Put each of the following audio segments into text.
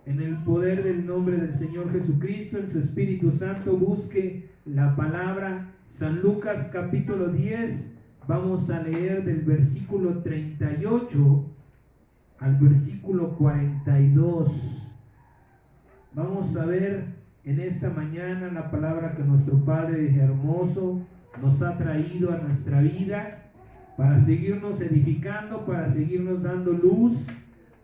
En el poder del nombre del Señor Jesucristo, en su Espíritu Santo, busque la palabra. San Lucas capítulo 10, vamos a leer del versículo 38 al versículo 42. Vamos a ver en esta mañana la palabra que nuestro Padre hermoso nos ha traído a nuestra vida para seguirnos edificando, para seguirnos dando luz,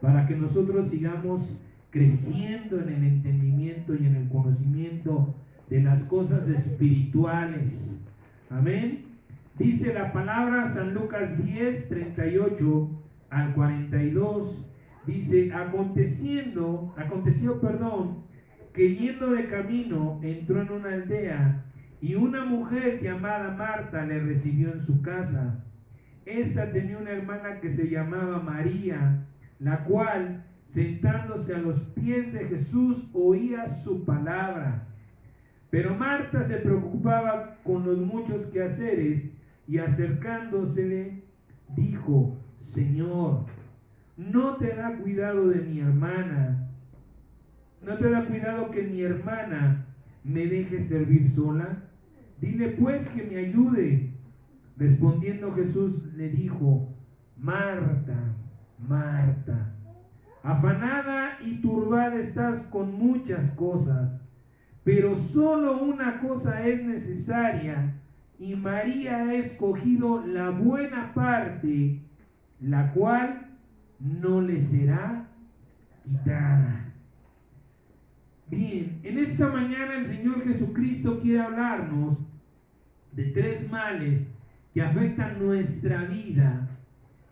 para que nosotros sigamos creciendo en el entendimiento y en el conocimiento de las cosas espirituales. Amén. Dice la palabra, San Lucas 10, 38 al 42. Dice, aconteció, que yendo de camino entró en una aldea y una mujer llamada Marta le recibió en su casa. Esta tenía una hermana que se llamaba María, la cual, sentándose a los pies de Jesús, oía su palabra. Pero Marta se preocupaba con los muchos quehaceres y acercándosele dijo, Señor, ¿no te da cuidado de mi hermana? ¿No te da cuidado que mi hermana me deje servir sola? Dile pues que me ayude. Respondiendo Jesús le dijo, Marta, Marta, afanada y turbada estás con muchas cosas, pero solo una cosa es necesaria, y María ha escogido la buena parte, la cual no le será quitada. Bien, en esta mañana el Señor Jesucristo quiere hablarnos de tres males que afectan nuestra vida,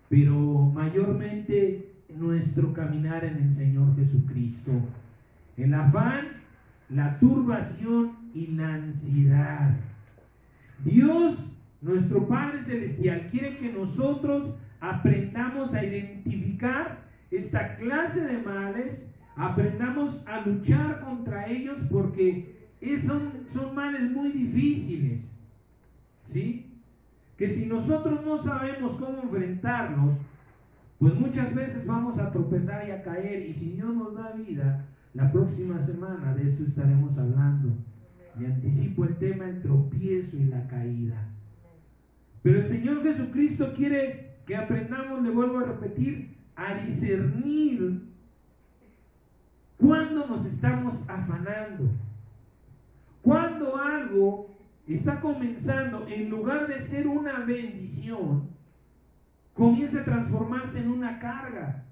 pero mayormente nuestro caminar en el Señor Jesucristo. El afán, la turbación y la ansiedad. Dios, nuestro Padre Celestial, quiere que nosotros aprendamos a identificar esta clase de males, aprendamos a luchar contra ellos porque son males muy difíciles, ¿sí? Que si nosotros no sabemos cómo enfrentarlos, pues muchas veces vamos a tropezar y a caer, y si Dios nos da vida, la próxima semana de esto estaremos hablando. Y anticipo el tema, el tropiezo y la caída. Pero el Señor Jesucristo quiere que aprendamos, le vuelvo a repetir, a discernir cuando nos estamos afanando, cuando algo está comenzando, en lugar de ser una bendición, comienza a transformarse en una carga.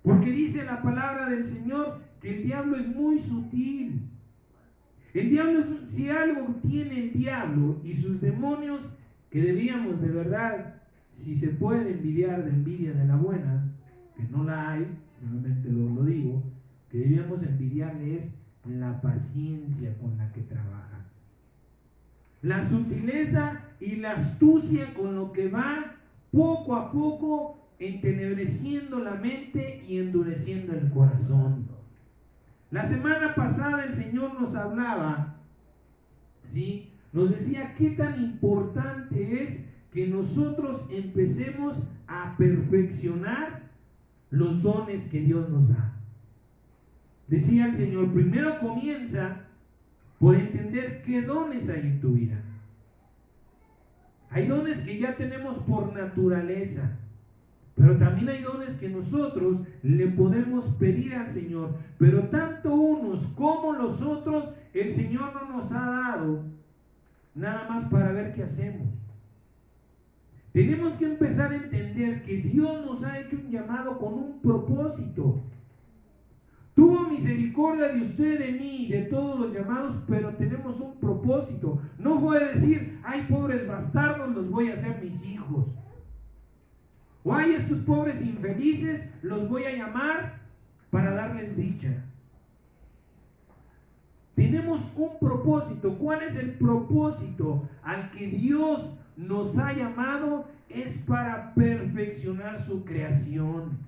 Porque dice la palabra del Señor que el diablo es muy sutil. El diablo, si algo tiene el diablo y sus demonios, que debíamos de verdad, si se puede envidiar de envidia de la buena, que no la hay, realmente lo digo, que debíamos envidiarle es la paciencia con la que trabaja. La sutileza y la astucia con lo que va poco a poco entenebreciendo la mente y endureciendo el corazón. La semana pasada el Señor nos hablaba, ¿sí? Nos decía qué tan importante es que nosotros empecemos a perfeccionar los dones que Dios nos da. Decía el Señor, primero comienza por entender qué dones hay en tu vida. Hay dones que ya tenemos por naturaleza, pero también hay dones que nosotros le podemos pedir al Señor, pero tanto unos como los otros, el Señor no nos ha dado nada más para ver qué hacemos. Tenemos que empezar a entender que Dios nos ha hecho un llamado con un propósito. Tuvo misericordia de usted, de mí, de todos los llamados, pero tenemos un propósito. No fue decir, ay, pobres bastardos, los voy a hacer mis hijos. O ay, estos pobres infelices, los voy a llamar para darles dicha. Tenemos un propósito. ¿Cuál es el propósito al que Dios nos ha llamado? Es para perfeccionar su creación.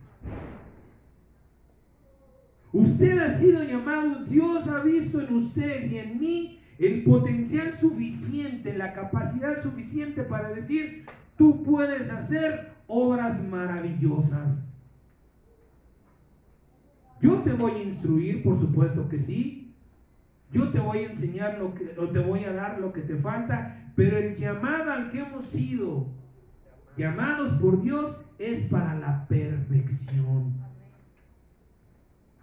Usted ha sido llamado, Dios ha visto en usted y en mí el potencial suficiente, la capacidad suficiente para decir, tú puedes hacer obras maravillosas. Yo te voy a instruir, por supuesto que sí. Yo te voy a enseñar o te voy a dar lo que te falta, pero el llamado al que hemos sido llamados por Dios es para la perfección.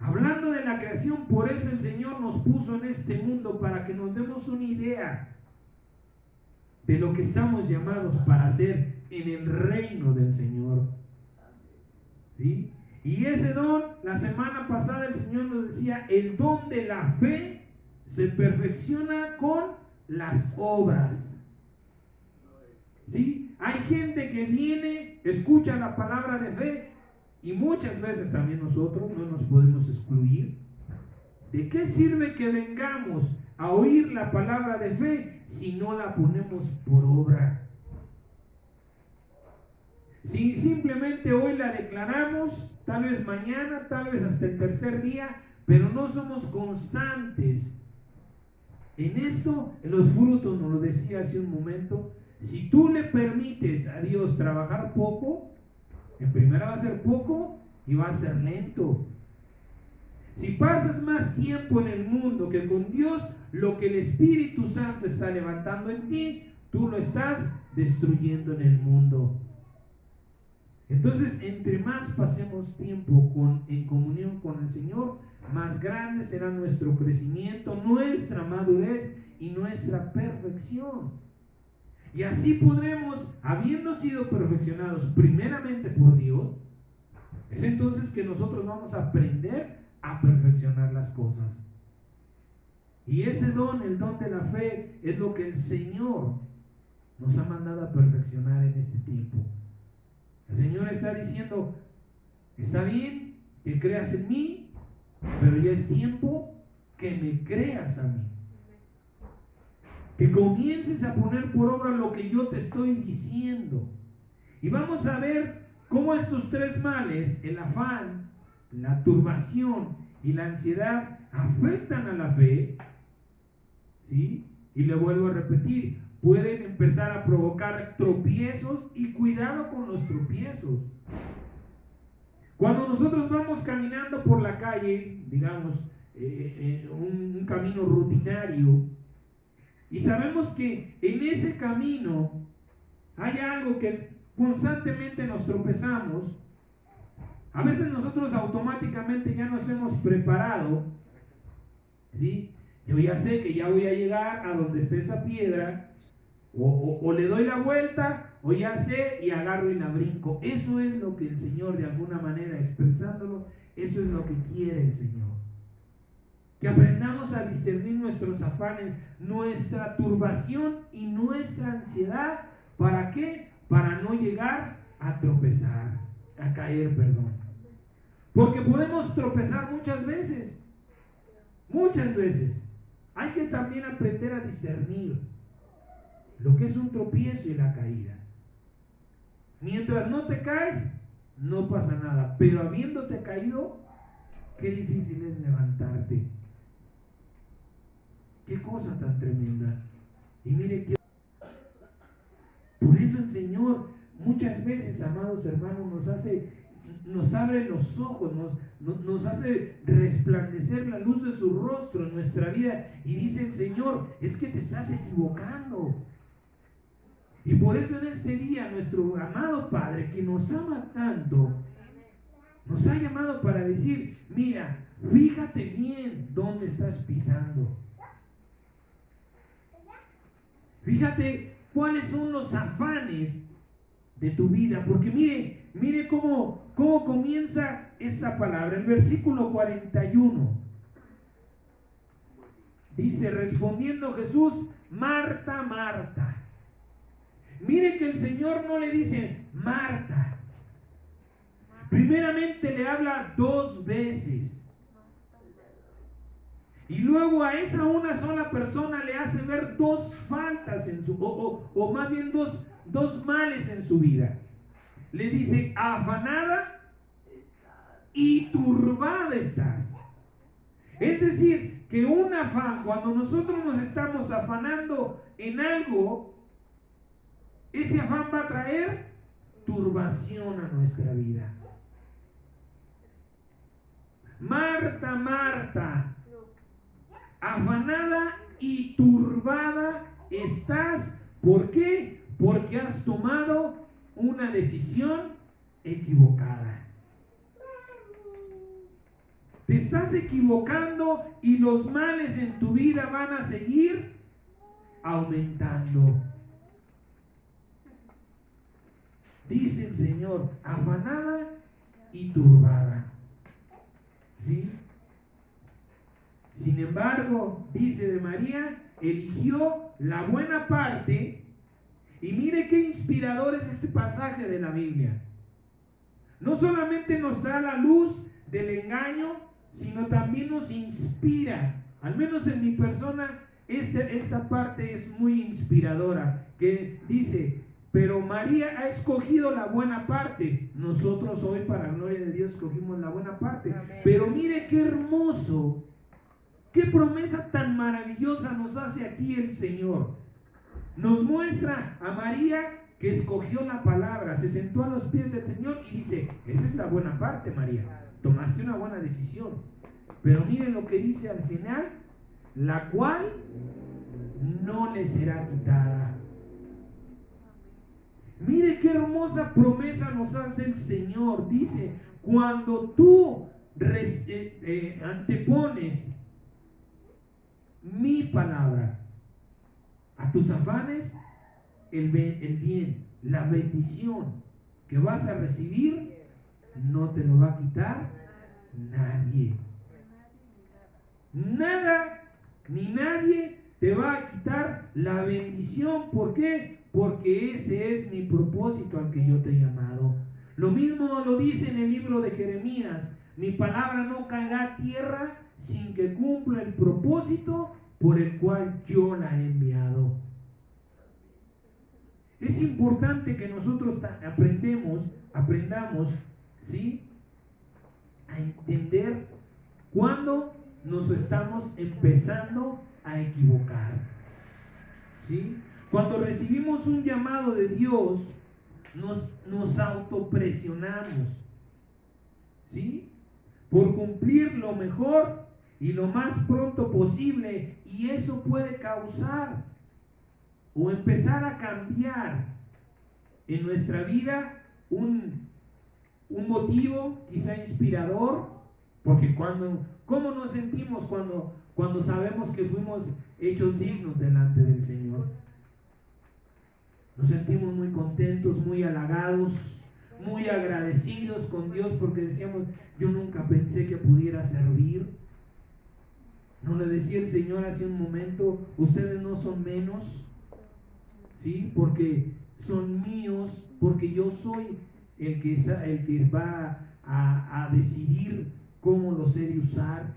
Hablando de la creación, por eso el Señor nos puso en este mundo, para que nos demos una idea de lo que estamos llamados para hacer en el reino del Señor. ¿Sí? Y ese don, la semana pasada el Señor nos decía, el don de la fe se perfecciona con las obras. ¿Sí? Hay gente que viene, escucha la palabra de fe, y muchas veces también nosotros no nos podemos excluir. ¿De qué sirve que vengamos a oír la palabra de fe si no la ponemos por obra? Si simplemente hoy la declaramos, tal vez mañana, tal vez hasta el tercer día, pero no somos constantes en esto, en los frutos, nos lo decía hace un momento. Si tú le permites a Dios trabajar poco, en primera va a ser poco y va a ser lento. Si pasas más tiempo en el mundo que con Dios, lo que el Espíritu Santo está levantando en ti, tú lo estás destruyendo en el mundo. Entonces, entre más pasemos tiempo en comunión con el Señor, más grande será nuestro crecimiento, nuestra madurez y nuestra perfección. Y así podremos, habiendo sido perfeccionados primeramente por Dios, es entonces que nosotros vamos a aprender a perfeccionar las cosas. Y ese don, el don de la fe, es lo que el Señor nos ha mandado a perfeccionar en este tiempo. El Señor está diciendo, está bien que creas en mí, pero ya es tiempo que me creas a mí. Que comiences a poner por obra lo que yo te estoy diciendo. Y vamos a ver cómo estos tres males, el afán, la turbación y la ansiedad, afectan a la fe. ¿Sí? Y le vuelvo a repetir, pueden empezar a provocar tropiezos, y cuidado con los tropiezos. Cuando nosotros vamos caminando por la calle, digamos, un camino rutinario, y sabemos que en ese camino hay algo que constantemente nos tropezamos, a veces nosotros automáticamente ya nos hemos preparado, ¿sí? Yo ya sé que ya voy a llegar a donde esté esa piedra, o le doy la vuelta, o ya sé y agarro y la brinco. Eso es lo que el Señor, de alguna manera expresándolo, eso es lo que quiere el Señor. Que aprendamos a discernir nuestros afanes, nuestra turbación y nuestra ansiedad. ¿Para qué? Para no llegar a tropezar, a caer, perdón. Porque podemos tropezar muchas veces. Muchas veces. Hay que también aprender a discernir lo que es un tropiezo y la caída. Mientras no te caes, no pasa nada. Pero habiéndote caído, qué difícil es levantarte. Qué cosa tan tremenda. Y mire que por eso el Señor muchas veces, amados hermanos, nos abre los ojos, nos hace resplandecer la luz de su rostro en nuestra vida, y dice el Señor, es que te estás equivocando. Y por eso en este día nuestro amado Padre, que nos ama tanto, nos ha llamado para decir, mira, fíjate bien dónde estás pisando. Fíjate cuáles son los afanes de tu vida, porque mire cómo comienza esta palabra. El versículo 41 dice, respondiendo Jesús, Marta, Marta. Mire que el Señor no le dice Marta. Primeramente le habla 2 veces. Y luego a esa una sola persona le hace ver 2 faltas en su, o más bien dos males en su vida. Le dice, afanada y turbada estás. Es decir, que un afán, cuando nosotros nos estamos afanando en algo, ese afán va a traer turbación a nuestra vida. Marta, Marta, afanada y turbada estás. ¿Por qué? Porque has tomado una decisión equivocada. Te estás equivocando y los males en tu vida van a seguir aumentando. Dice el Señor, afanada y turbada. ¿Sí? Sin embargo, dice de María, eligió la buena parte. Y mire qué inspirador es este pasaje de la Biblia. No solamente nos da la luz del engaño, sino también nos inspira. Al menos en mi persona, esta parte es muy inspiradora. Que dice, pero María ha escogido la buena parte. Nosotros hoy, para gloria de Dios, escogimos la buena parte. Amén. Pero mire qué hermoso, qué promesa tan maravillosa nos hace aquí el Señor. Nos muestra a María que escogió la palabra, se sentó a los pies del Señor y dice, esa es la buena parte, María, tomaste una buena decisión. Pero miren lo que dice al final, la cual no le será quitada. Mire qué hermosa promesa nos hace el Señor. Dice, cuando tú antepones mi palabra a tus afanes, el bien, la bendición que vas a recibir, no te lo va a quitar nadie. Nada ni nadie te va a quitar la bendición. ¿Por qué? Porque ese es mi propósito al que yo te he llamado. Lo mismo lo dice en el libro de Jeremías: mi palabra no caerá a tierra sin que cumpla el propósito por el cual yo la he enviado. Es importante que nosotros aprendamos, ¿sí?, a entender cuándo nos estamos empezando a equivocar, ¿sí? Cuando recibimos un llamado de Dios, nos autopresionamos, ¿sí?, por cumplir lo mejor y lo más pronto posible, y eso puede causar o empezar a cambiar en nuestra vida un motivo quizá inspirador, porque ¿cómo nos sentimos cuando sabemos que fuimos hechos dignos delante del Señor? Nos sentimos muy contentos, muy halagados, muy agradecidos con Dios, porque decíamos, yo nunca pensé que pudiera servir. ¿No le decía el Señor hace un momento, ustedes no son menos? ¿Sí? Porque son míos, porque yo soy el que va a decidir cómo los he de usar.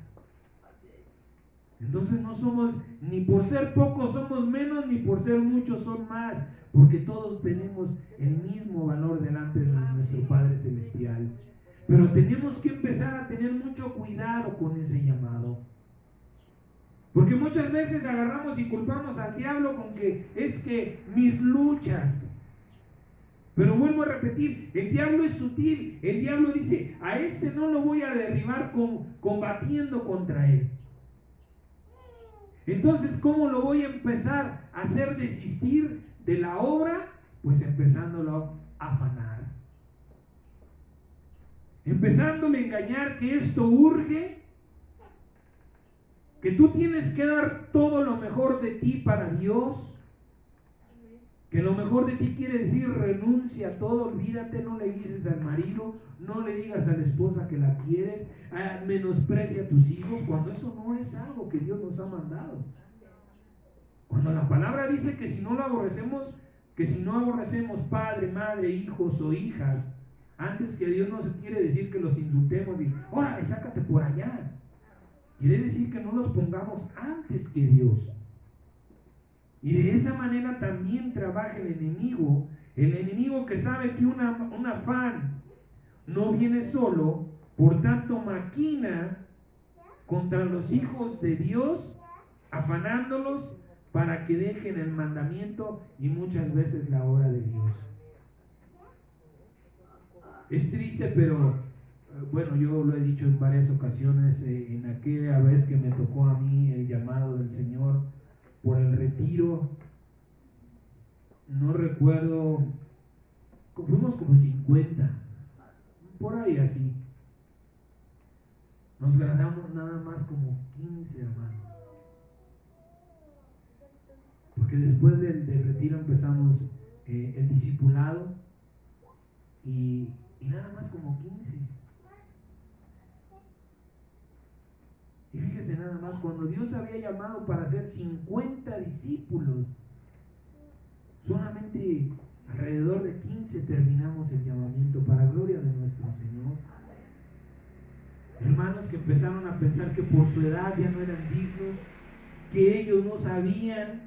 Entonces no somos, ni por ser pocos somos menos, ni por ser muchos son más, porque todos tenemos el mismo valor delante de nuestro Padre Celestial. Pero tenemos que empezar a tener mucho cuidado con ese llamado. Porque muchas veces agarramos y culpamos al diablo con que es que mis luchas. Pero vuelvo a repetir, el diablo es sutil. El diablo dice, a este no lo voy a derribar combatiendo contra él. Entonces, ¿cómo lo voy a empezar a hacer desistir de la obra? Pues empezándolo a afanar. Empezándole a engañar que esto urge, que tú tienes que dar todo lo mejor de ti para Dios, que lo mejor de ti quiere decir renuncia a todo, olvídate, no le dices al marido, no le digas a la esposa que la quieres, menosprecia a tus hijos, cuando eso no es algo que Dios nos ha mandado. Cuando la palabra dice que si no lo aborrecemos, que si no aborrecemos padre, madre, hijos o hijas, antes que Dios no se quiere decir que los insultemos y órale, sácate por allá. Quiere decir que no los pongamos antes que Dios. Y de esa manera también trabaja el enemigo que sabe que un afán no viene solo, por tanto maquina contra los hijos de Dios, afanándolos para que dejen el mandamiento y muchas veces la obra de Dios. Es triste, pero bueno, yo lo he dicho en varias ocasiones, en aquella vez que me tocó a mí el llamado del Señor por el retiro, no recuerdo, fuimos como 50, por ahí así. Nos graduamos nada más como 15 hermanos. Porque después del retiro empezamos el discipulado y nada más como 15. Y fíjese nada más, cuando Dios había llamado para hacer 50 discípulos, solamente alrededor de 15 terminamos el llamamiento para gloria de nuestro Señor. Hermanos que empezaron a pensar que por su edad ya no eran dignos, que ellos no sabían.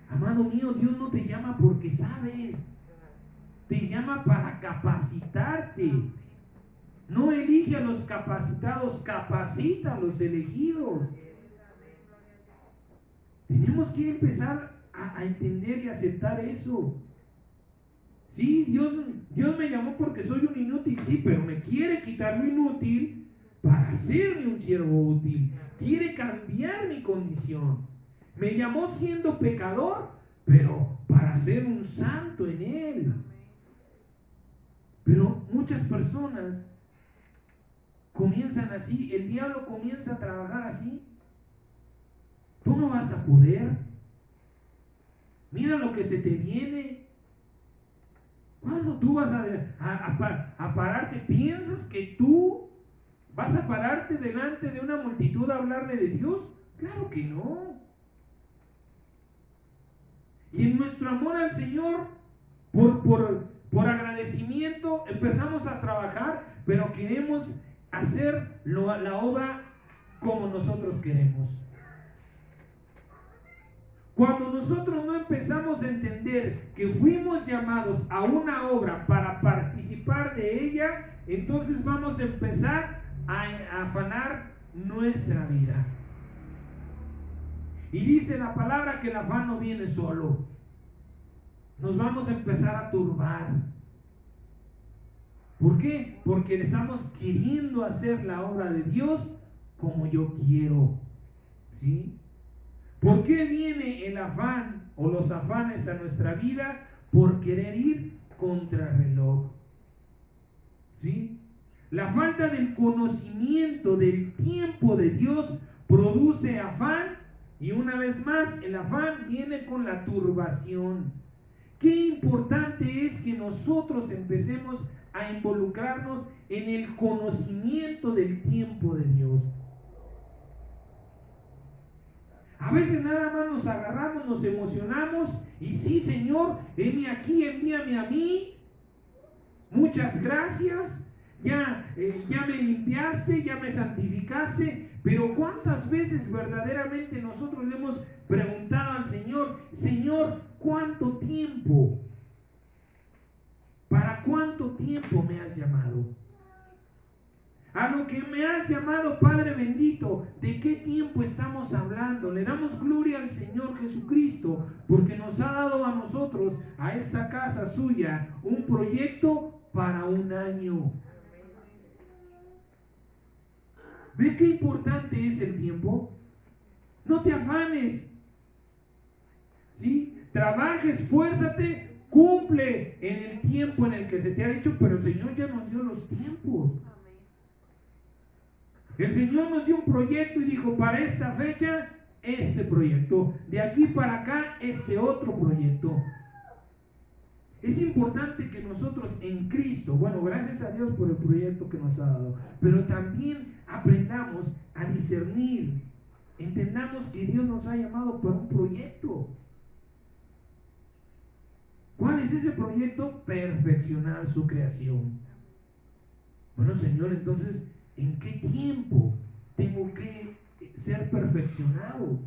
Amado mío, Dios no te llama porque sabes, te llama para capacitarte. No elige a los capacitados, capacita a los elegidos. Tenemos que empezar a entender y aceptar eso. Sí, Dios me llamó porque soy un inútil, sí, pero me quiere quitar lo inútil para hacerme un siervo útil. Quiere cambiar mi condición. Me llamó siendo pecador, pero para ser un santo en Él. Pero muchas personas comienzan así, el diablo comienza a trabajar así. Tú no vas a poder. Mira lo que se te viene. ¿Cuándo tú vas a pararte? ¿Piensas que tú vas a pararte delante de una multitud a hablarle de Dios? Claro que no. Y en nuestro amor al Señor, por agradecimiento, empezamos a trabajar, pero queremos hacer la obra como nosotros queremos. Cuando nosotros no empezamos a entender que fuimos llamados a una obra para participar de ella, entonces vamos a empezar a afanar nuestra vida. Y dice la palabra que el afán no viene solo. Nos vamos a empezar a turbar. ¿Por qué? Porque estamos queriendo hacer la obra de Dios como yo quiero. ¿Sí? ¿Por qué viene el afán o los afanes a nuestra vida? Por querer ir contra el reloj. ¿Sí? La falta del conocimiento del tiempo de Dios produce afán, y una vez más el afán viene con la turbación. Qué importante es que nosotros empecemos a involucrarnos en el conocimiento del tiempo de Dios. A veces nada más nos agarramos, nos emocionamos y sí, Señor, heme aquí, envíame a mí. Muchas gracias, ya me limpiaste, ya me santificaste. Pero ¿cuántas veces verdaderamente nosotros le hemos preguntado al Señor, Señor, ¿cuánto tiempo? ¿Para cuánto tiempo me has llamado? A lo que me has llamado, Padre bendito, ¿de qué tiempo estamos hablando? Le damos gloria al Señor Jesucristo porque nos ha dado a nosotros, a esta casa suya, un proyecto para un año. ¿Ve qué importante es el tiempo? No te afanes. ¿Sí? Trabaja, esfuérzate, cumple en el tiempo en el que se te ha dicho, pero el Señor ya nos dio los tiempos. El Señor nos dio un proyecto y dijo, para esta fecha, este proyecto. De aquí para acá, este otro proyecto. Es importante que nosotros en Cristo, bueno, gracias a Dios por el proyecto que nos ha dado, pero también aprendamos a discernir, entendamos que Dios nos ha llamado para un proyecto. ¿Cuál es ese proyecto? Perfeccionar su creación. Bueno, Señor, entonces, ¿en qué tiempo tengo que ser perfeccionado?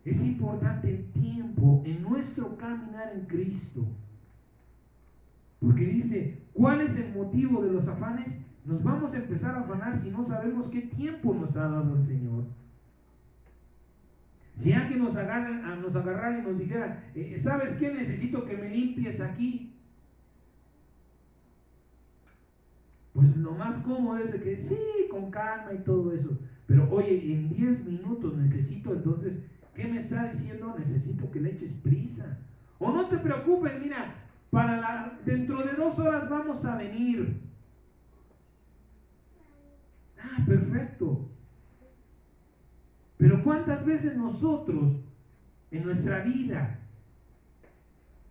Es importante el tiempo en nuestro caminar en Cristo. Porque dice, ¿cuál es el motivo de los afanes? Nos vamos a empezar a afanar si no sabemos qué tiempo nos ha dado el Señor. Si alguien nos agarrara y nos dijera, ¿sabes qué? Necesito que me limpies aquí. pues lo más cómodo es de que sí, con calma y todo eso. Pero oye, en 10 minutos necesito, entonces, ¿qué me está diciendo? Necesito que le eches prisa. O no te preocupes, mira, dentro de 2 horas vamos a venir. Ah, perfecto. Pero ¿cuántas veces nosotros, en nuestra vida,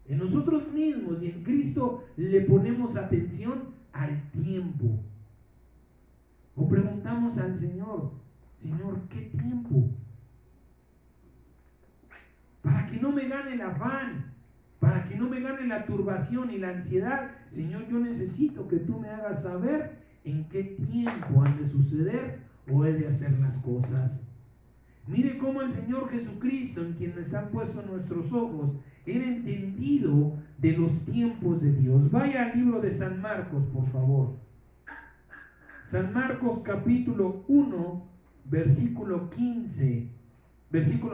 en nosotros mismos y en Cristo, le ponemos atención al tiempo? O preguntamos al Señor, Señor, ¿qué tiempo? Para que no me gane el afán, para que no me gane la turbación y la ansiedad. Señor, yo necesito que tú me hagas saber en qué tiempo han de suceder o he de hacer las cosas. Mire cómo el Señor Jesucristo, en quien nos han puesto nuestros ojos, era entendido de los tiempos de Dios. Vaya al libro de San Marcos, por favor. San Marcos capítulo 1, versículo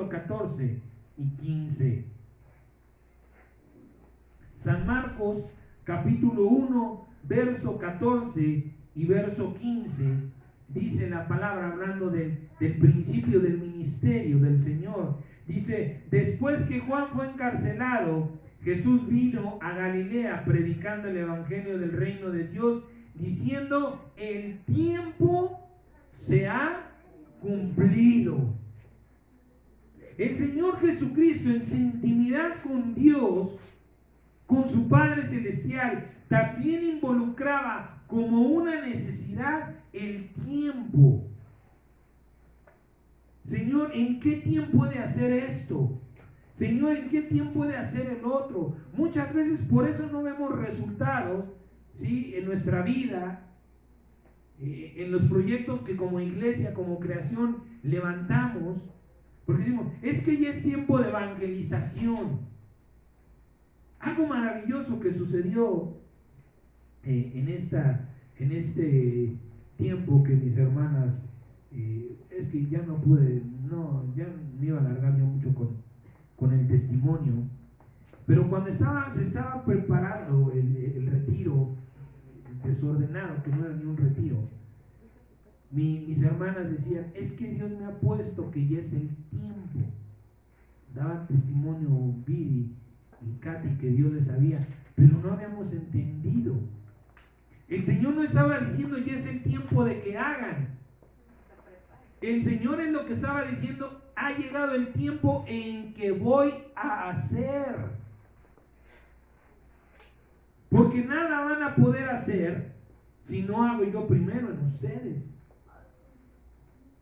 14 y 15. San Marcos capítulo 1, verso 14 y verso 15, dice la palabra, hablando del principio del ministerio del Señor. Dice: después que Juan fue encarcelado, Jesús vino a Galilea predicando el evangelio del reino de Dios, diciendo: el tiempo se ha cumplido. El Señor Jesucristo, en su intimidad con Dios, con su Padre Celestial, también involucraba como una necesidad el tiempo. Señor, ¿en qué tiempo he de hacer esto? Señor, ¿en qué tiempo he de hacer el otro? Muchas veces por eso no vemos resultados, ¿sí?, en nuestra vida, en los proyectos que como iglesia, como creación levantamos, porque decimos, es que ya es tiempo de evangelización. Algo maravilloso que sucedió en este tiempo que mis hermanas, es que ya no pude, ya me iba a alargar yo mucho con el testimonio, pero cuando se estaba preparando el retiro desordenado, que no era ni un retiro, mis hermanas decían, es que Dios me ha puesto que ya es el tiempo. Daban testimonio Viri y Katy que Dios les había, pero no habíamos entendido. El Señor no estaba diciendo ya es el tiempo de que hagan. El Señor es lo que estaba diciendo, ha llegado el tiempo en que voy a hacer. Porque nada van a poder hacer si no hago yo primero en ustedes.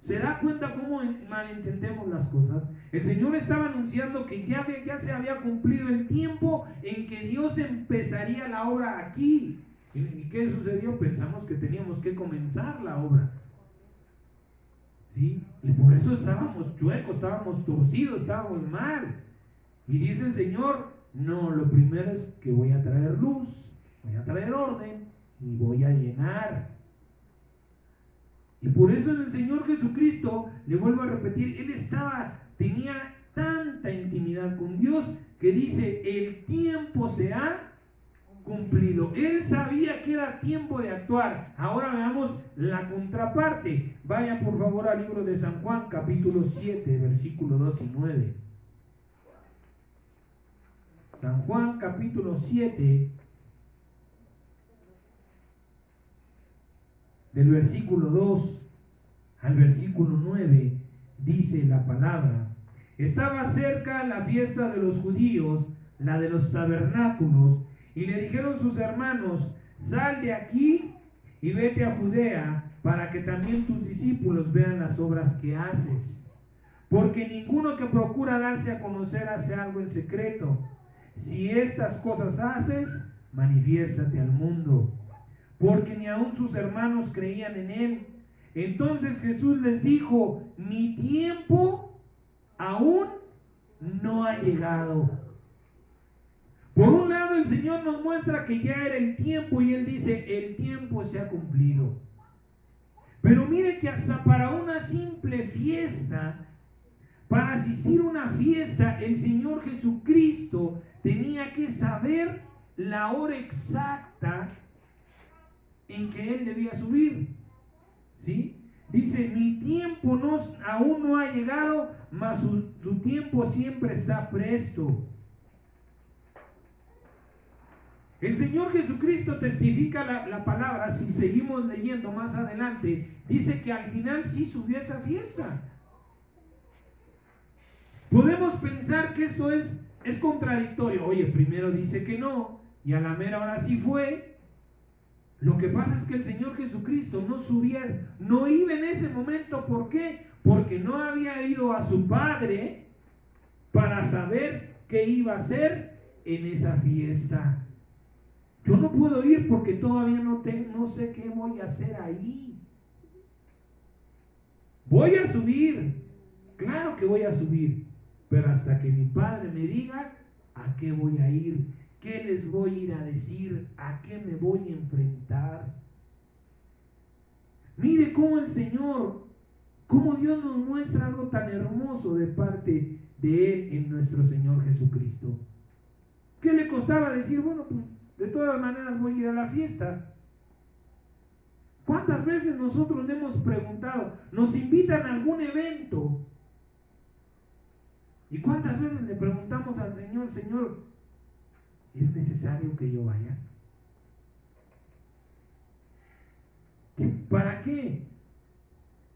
¿Se da cuenta cómo malentendemos las cosas? El Señor estaba anunciando que ya se había cumplido el tiempo en que Dios empezaría la obra aquí. ¿Y qué sucedió? Pensamos que teníamos que comenzar la obra, ¿sí? Y por eso estábamos chuecos, estábamos torcidos, estábamos mal. Y dice el Señor, no, lo primero es que voy a traer luz, voy a traer orden y voy a llenar. Y por eso en el Señor Jesucristo, le vuelvo a repetir, Él tenía tanta intimidad con Dios que dice, el tiempo se ha cumplido. Él sabía que era tiempo de actuar. Ahora veamos la contraparte. Vaya por favor al libro de San Juan, capítulo 7, versículo 2 y 9. San Juan, capítulo 7, del versículo 2 al versículo 9, dice la palabra: estaba cerca la fiesta de los judíos, la de los tabernáculos, y le dijeron sus hermanos, sal de aquí y vete a Judea, para que también tus discípulos vean las obras que haces. Porque ninguno que procura darse a conocer hace algo en secreto. Si estas cosas haces, manifiéstate al mundo. Porque ni aun sus hermanos creían en él. Entonces Jesús les dijo, mi tiempo aún no ha llegado. Por un lado, el Señor nos muestra que ya era el tiempo y Él dice, el tiempo se ha cumplido. Pero mire que hasta para una simple fiesta, para asistir a una fiesta, el Señor Jesucristo tenía que saber la hora exacta en que él debía subir. ¿Sí? Dice, mi tiempo aún no ha llegado, mas su tiempo siempre está presto. El Señor Jesucristo testifica la palabra, si seguimos leyendo más adelante, dice que al final sí subió a esa fiesta. Podemos pensar que esto es contradictorio. Oye, primero dice que no, y a la mera hora sí fue. Lo que pasa es que el Señor Jesucristo no subía, no iba en ese momento. ¿Por qué? Porque no había ido a su Padre para saber qué iba a hacer en esa fiesta. Yo no puedo ir porque todavía no sé qué voy a hacer ahí. Voy a subir, claro que voy a subir, pero hasta que mi Padre me diga a qué voy a ir, qué les voy a ir a decir, a qué me voy a enfrentar. Mire cómo el Señor, cómo Dios nos muestra algo tan hermoso de parte de Él en nuestro Señor Jesucristo. ¿Qué le costaba decir? Bueno, pues de todas maneras voy a ir a la fiesta. ¿Cuántas veces nosotros le hemos preguntado, nos invitan a algún evento? ¿Y cuántas veces le preguntamos al Señor, Señor, ¿es necesario que yo vaya? ¿Para qué?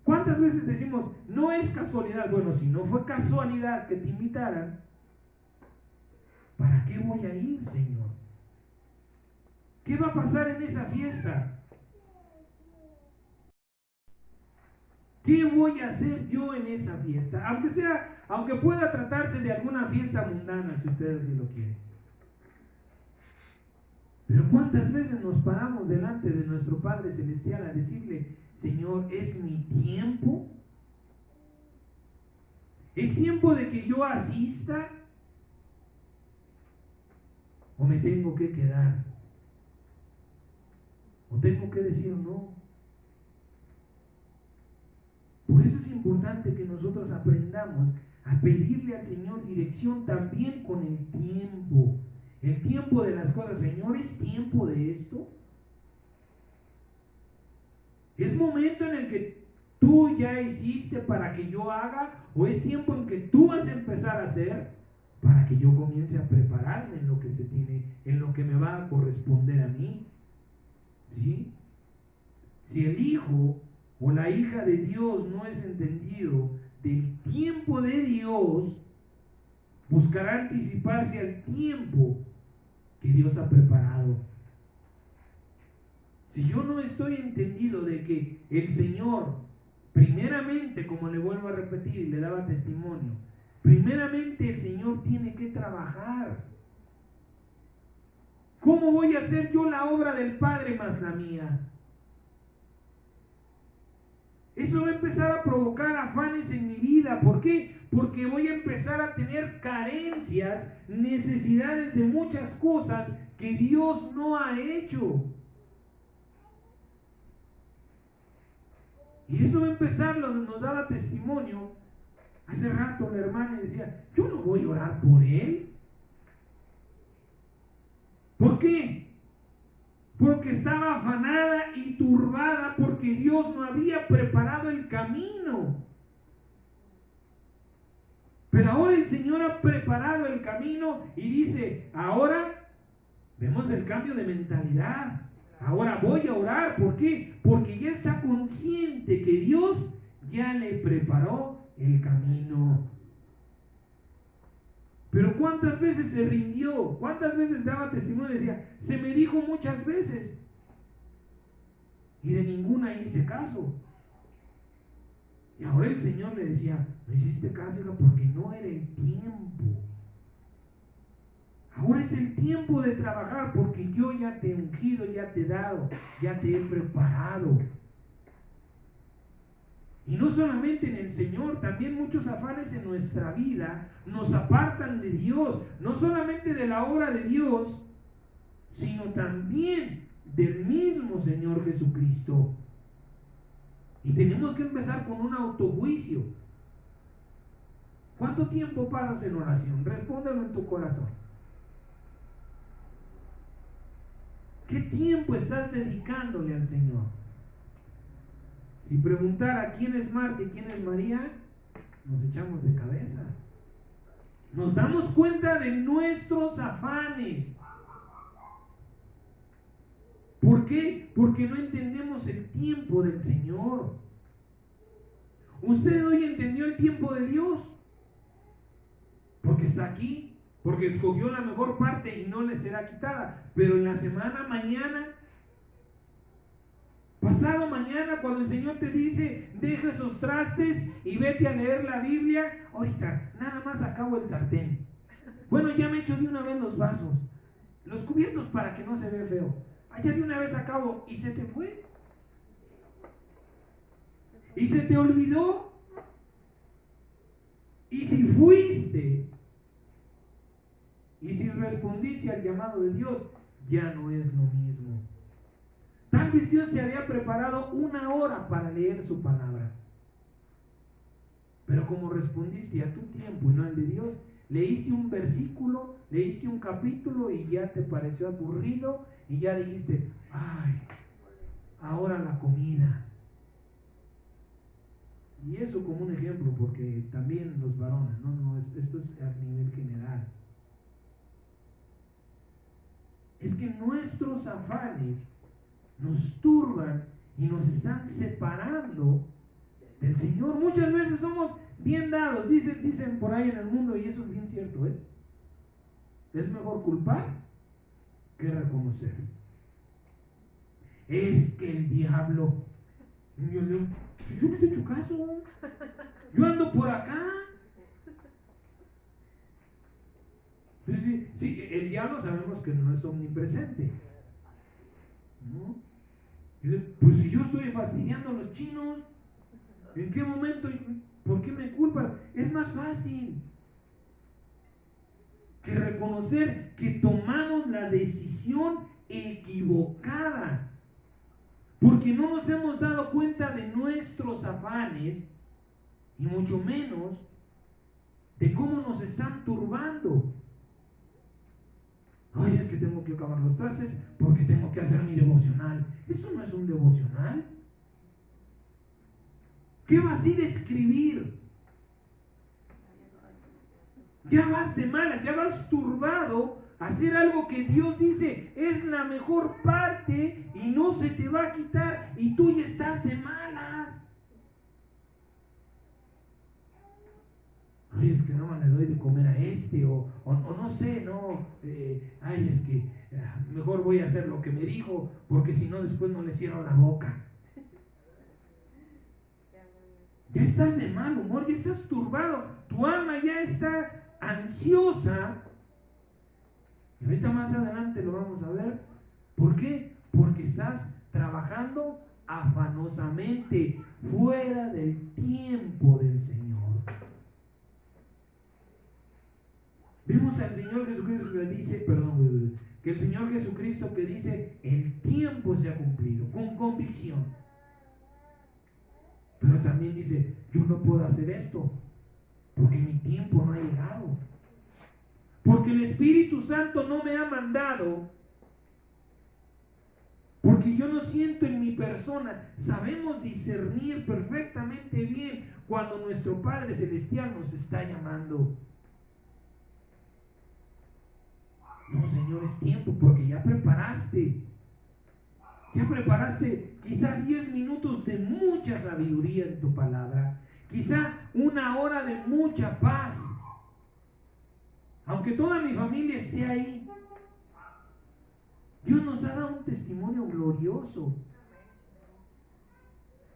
¿Cuántas veces decimos, no es casualidad? Bueno, si no fue casualidad que te invitaran, ¿para qué voy a ir, Señor? ¿Qué va a pasar en esa fiesta? ¿Qué voy a hacer yo en esa fiesta? Aunque pueda tratarse de alguna fiesta mundana, si ustedes así lo quieren. Pero ¿cuántas veces nos paramos delante de nuestro Padre Celestial a decirle, Señor, ¿es mi tiempo? ¿Es tiempo de que yo asista? ¿O me tengo que quedar? ¿O tengo que decir no? Por eso es importante que nosotros aprendamos a pedirle al Señor dirección también con el tiempo. El tiempo de las cosas. Señor, ¿es tiempo de esto? ¿Es momento en el que tú ya hiciste para que yo haga? ¿O es tiempo en que tú vas a empezar a hacer para que yo comience a prepararme en lo que se tiene, en lo que me va a corresponder a mí? ¿Sí? Si el hijo o la hija de Dios no es entendido del tiempo de Dios, buscará anticiparse al tiempo que Dios ha preparado. Si yo no estoy entendido de que el Señor, primeramente, como le vuelvo a repetir y le daba testimonio, primeramente el Señor tiene que trabajar. ¿Cómo voy a hacer yo la obra del Padre más la mía? Eso va a empezar a provocar afanes en mi vida. ¿Por qué? Porque voy a empezar a tener carencias, necesidades de muchas cosas que Dios no ha hecho. Y eso va a empezar, nos daba testimonio. Hace rato la hermana decía, yo no voy a orar por él. ¿Por qué? Porque estaba afanada y turbada porque Dios no había preparado el camino. Pero ahora el Señor ha preparado el camino y dice, ahora vemos el cambio de mentalidad. Ahora voy a orar. ¿Por qué? Porque ya está consciente que Dios ya le preparó el camino. Pero ¿cuántas veces se rindió? ¿Cuántas veces daba testimonio y decía, se me dijo muchas veces y de ninguna hice caso? Y ahora el Señor le decía, no hiciste caso, porque no era el tiempo. Ahora es el tiempo de trabajar porque yo ya te he ungido, ya te he dado, ya te he preparado. Y no solamente en el Señor, también muchos afanes en nuestra vida nos apartan de Dios, no solamente de la obra de Dios, sino también del mismo Señor Jesucristo. Y tenemos que empezar con un autojuicio. ¿Cuánto tiempo pasas en oración? Respóndelo en tu corazón. ¿Qué tiempo estás dedicándole al Señor? Si preguntara quién es Marta y quién es María, nos echamos de cabeza. Nos damos cuenta de nuestros afanes. ¿Por qué? Porque no entendemos el tiempo del Señor. ¿Usted hoy entendió el tiempo de Dios? Porque está aquí, porque escogió la mejor parte y no le será quitada. Pero en la semana, mañana, pasado mañana, cuando el Señor te dice, deja esos trastes y vete a leer la Biblia, ahorita, nada más acabo el sartén. Bueno, ya me echo de una vez los vasos, los cubiertos para que no se vea feo. Allá de una vez acabo y se te fue. Y se te olvidó. Y si fuiste, y si respondiste al llamado de Dios, ya no es lo mismo. Tal vez Dios te había preparado 1 hora para leer su palabra. Pero como respondiste a tu tiempo y no al de Dios, leíste un versículo, leíste un capítulo y ya te pareció aburrido y ya dijiste, ay, ahora la comida. Y eso como un ejemplo, porque también los varones, esto es a nivel general. Es que nuestros afanes nos turban y nos están separando del Señor. Muchas veces somos bien dados, dicen por ahí en el mundo, y eso es bien cierto, ¿eh? Es mejor culpar que reconocer. Es que el diablo, yo le digo, yo no te he hecho caso, yo ando por acá. Entonces, sí, el diablo sabemos que no es omnipresente, ¿no? Pues si yo estoy fastidiando a los chinos, ¿en qué momento? ¿Por qué me culpan? Es más fácil que reconocer que tomamos la decisión equivocada, porque no nos hemos dado cuenta de nuestros afanes y mucho menos de cómo nos están turbando. Ay, es que tengo que acabar los trastes porque tengo que hacer mi devocional. Eso no es un devocional. ¿Qué vas a ir a escribir? Ya vas de malas, ya vas turbado a hacer algo que Dios dice es la mejor parte y no se te va a quitar y tú ya estás de malas. Ay, es que no le doy de comer a este o no sé, ay, es que mejor voy a hacer lo que me dijo porque si no después no le cierro la boca. Ya estás de mal humor, ya estás turbado, tu alma ya está ansiosa. Y ahorita más adelante lo vamos a ver. ¿Por qué? Porque estás trabajando afanosamente fuera del tiempo del Señor. Vimos al Señor Jesucristo que dice, que el Señor Jesucristo que dice, el tiempo se ha cumplido, con convicción. Pero también dice, yo no puedo hacer esto, porque mi tiempo no ha llegado. Porque el Espíritu Santo no me ha mandado. Porque yo no siento en mi persona. Sabemos discernir perfectamente bien cuando nuestro Padre Celestial nos está llamando. No, Señor, es tiempo porque ya preparaste. Ya preparaste quizá 10 minutos de mucha sabiduría en tu palabra. Quizá 1 hora de mucha paz. Aunque toda mi familia esté ahí, Dios nos ha dado un testimonio glorioso.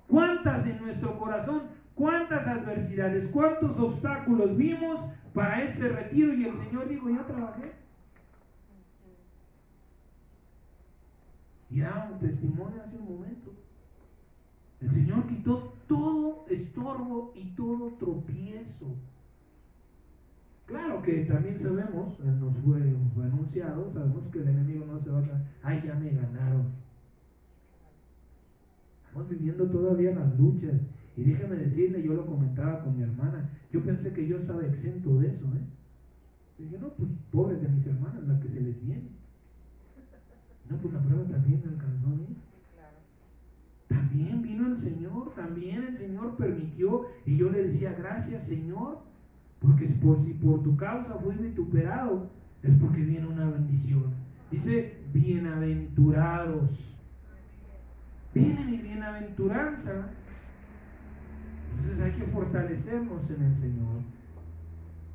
¿Cuántas en nuestro corazón, cuántas adversidades, cuántos obstáculos vimos para este retiro? Y el Señor dijo, ya trabajé. Y daba un testimonio hace un momento. El Señor quitó todo estorbo y todo tropiezo. Claro que también sabemos, nos fue anunciado, sabemos que el enemigo no se va a quedar, ay, ya me ganaron. Estamos viviendo todavía las luchas. Y déjeme decirle, yo lo comentaba con mi hermana, yo pensé que yo estaba exento de eso, Dije, no, pues pobres de mis hermanas, las que se les viene. No, pues la prueba también me alcanzó a mí. También vino el Señor, también el Señor permitió, y yo le decía, gracias Señor, porque si por tu causa fui vituperado, es porque viene una bendición. Dice, bienaventurados. Viene mi bienaventuranza. Entonces hay que fortalecernos en el Señor.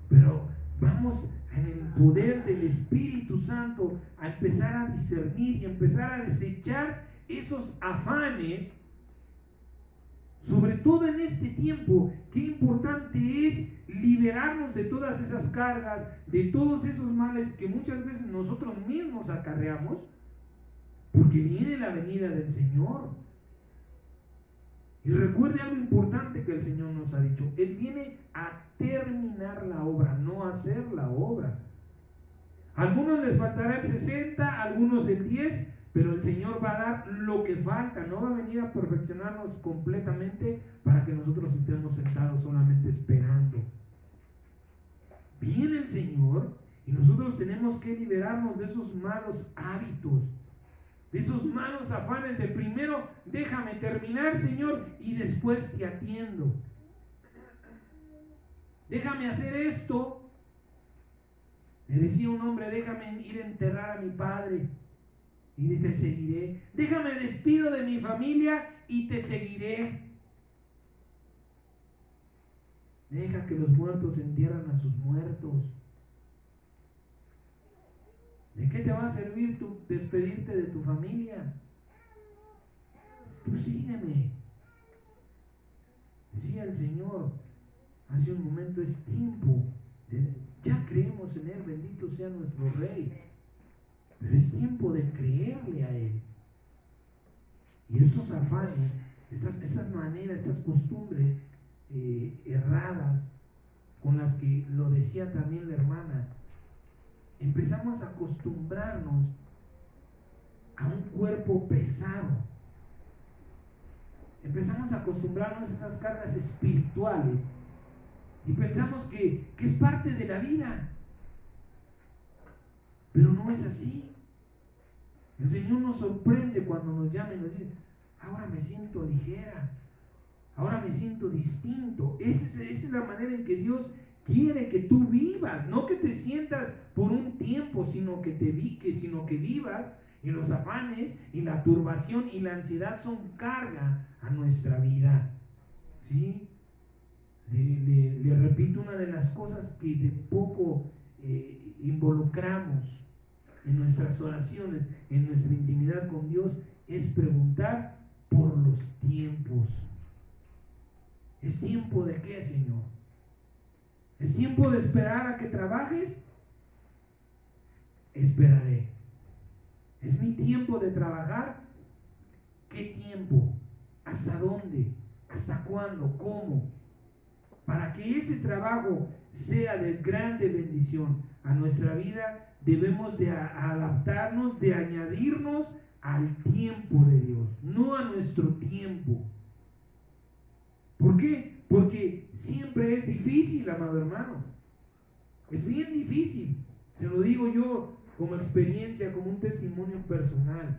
Pero vamos en el poder del Espíritu Santo a empezar a discernir y empezar a desechar esos afanes, sobre todo en este tiempo. Qué importante es liberarnos de todas esas cargas, de todos esos males que muchas veces nosotros mismos acarreamos, porque viene la venida del Señor. Y recuerde algo importante que el Señor nos ha dicho: Él viene a terminar la obra, no a hacer la obra. A algunos les faltará el 60, a algunos el 10, pero el Señor va a dar lo que falta. No va a venir a perfeccionarnos completamente para que nosotros estemos sentados solamente esperando. Viene el Señor y nosotros tenemos que liberarnos de esos malos hábitos, de esos malos afanes de primero déjame terminar, Señor, y después te atiendo. Déjame hacer esto. Me decía un hombre, déjame ir a enterrar a mi padre y te seguiré. Déjame despido de mi familia y te seguiré. Deja que los muertos entierran a sus muertos. ¿De qué te va a servir despedirte de tu familia? Tú sígueme. Decía el Señor hace un momento, es tiempo. Ya creemos en Él, bendito sea nuestro Rey. Pero es tiempo de creerle a Él. Y estos afanes, estas maneras, estas costumbres erradas, con las que lo decía también la hermana, empezamos a acostumbrarnos a un cuerpo pesado. Empezamos a acostumbrarnos a esas cargas espirituales y pensamos que es parte de la vida. Pero no es así. El Señor nos sorprende cuando nos llama y nos dice: ahora me siento ligera, ahora me siento distinto. Esa es la manera en que Dios quiere que tú vivas, no que te sientas por un tiempo, sino que vivas. Y los afanes y la turbación y la ansiedad son carga a nuestra vida. ¿Sí? Le repito, una de las cosas que de poco involucramos en nuestras oraciones, en nuestra intimidad con Dios, es preguntar por los tiempos. ¿Es tiempo de qué, Señor? ¿Es tiempo de esperar a que trabajes? Esperaré. ¿Es mi tiempo de trabajar? ¿Qué tiempo? ¿Hasta dónde? ¿Hasta cuándo? ¿Cómo? Para que ese trabajo sea de grande bendición a nuestra vida, debemos de adaptarnos, de añadirnos al tiempo de Dios, no a nuestro tiempo. ¿Por qué? Porque siempre es difícil, amado hermano. Es bien difícil. Se lo digo yo como experiencia, como un testimonio personal.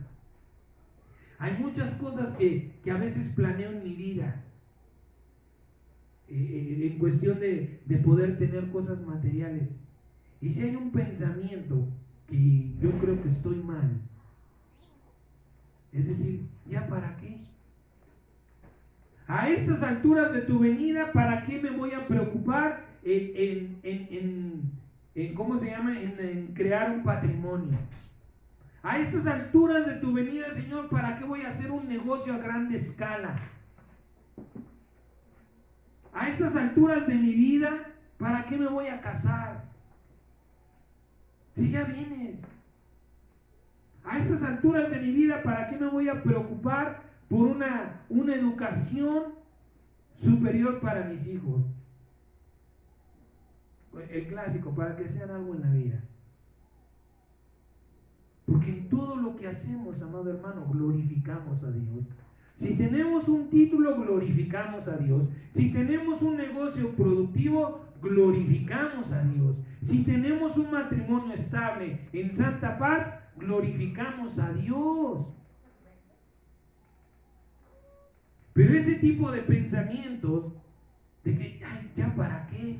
Hay muchas cosas que a veces planeo en mi vida, en cuestión de poder tener cosas materiales. Y si hay un pensamiento que yo creo que estoy mal, es decir, ¿ya para qué? A estas alturas de tu venida, ¿para qué me voy a preocupar ¿cómo se llama? En crear un patrimonio? A estas alturas de tu venida, Señor, ¿para qué voy a hacer un negocio a grande escala? A estas alturas de mi vida, ¿para qué me voy a casar? Si ya vienes. A estas alturas de mi vida, ¿para qué me voy a preocupar por una educación superior para mis hijos? El clásico, para que sean algo en la vida. Porque en todo lo que hacemos, amado hermano, glorificamos a Dios. Si tenemos un título, glorificamos a Dios. Si tenemos un negocio productivo, glorificamos a Dios. Si tenemos un matrimonio estable, en santa paz, glorificamos a Dios. Pero ese tipo de pensamientos de que, ay, ¿ya para qué?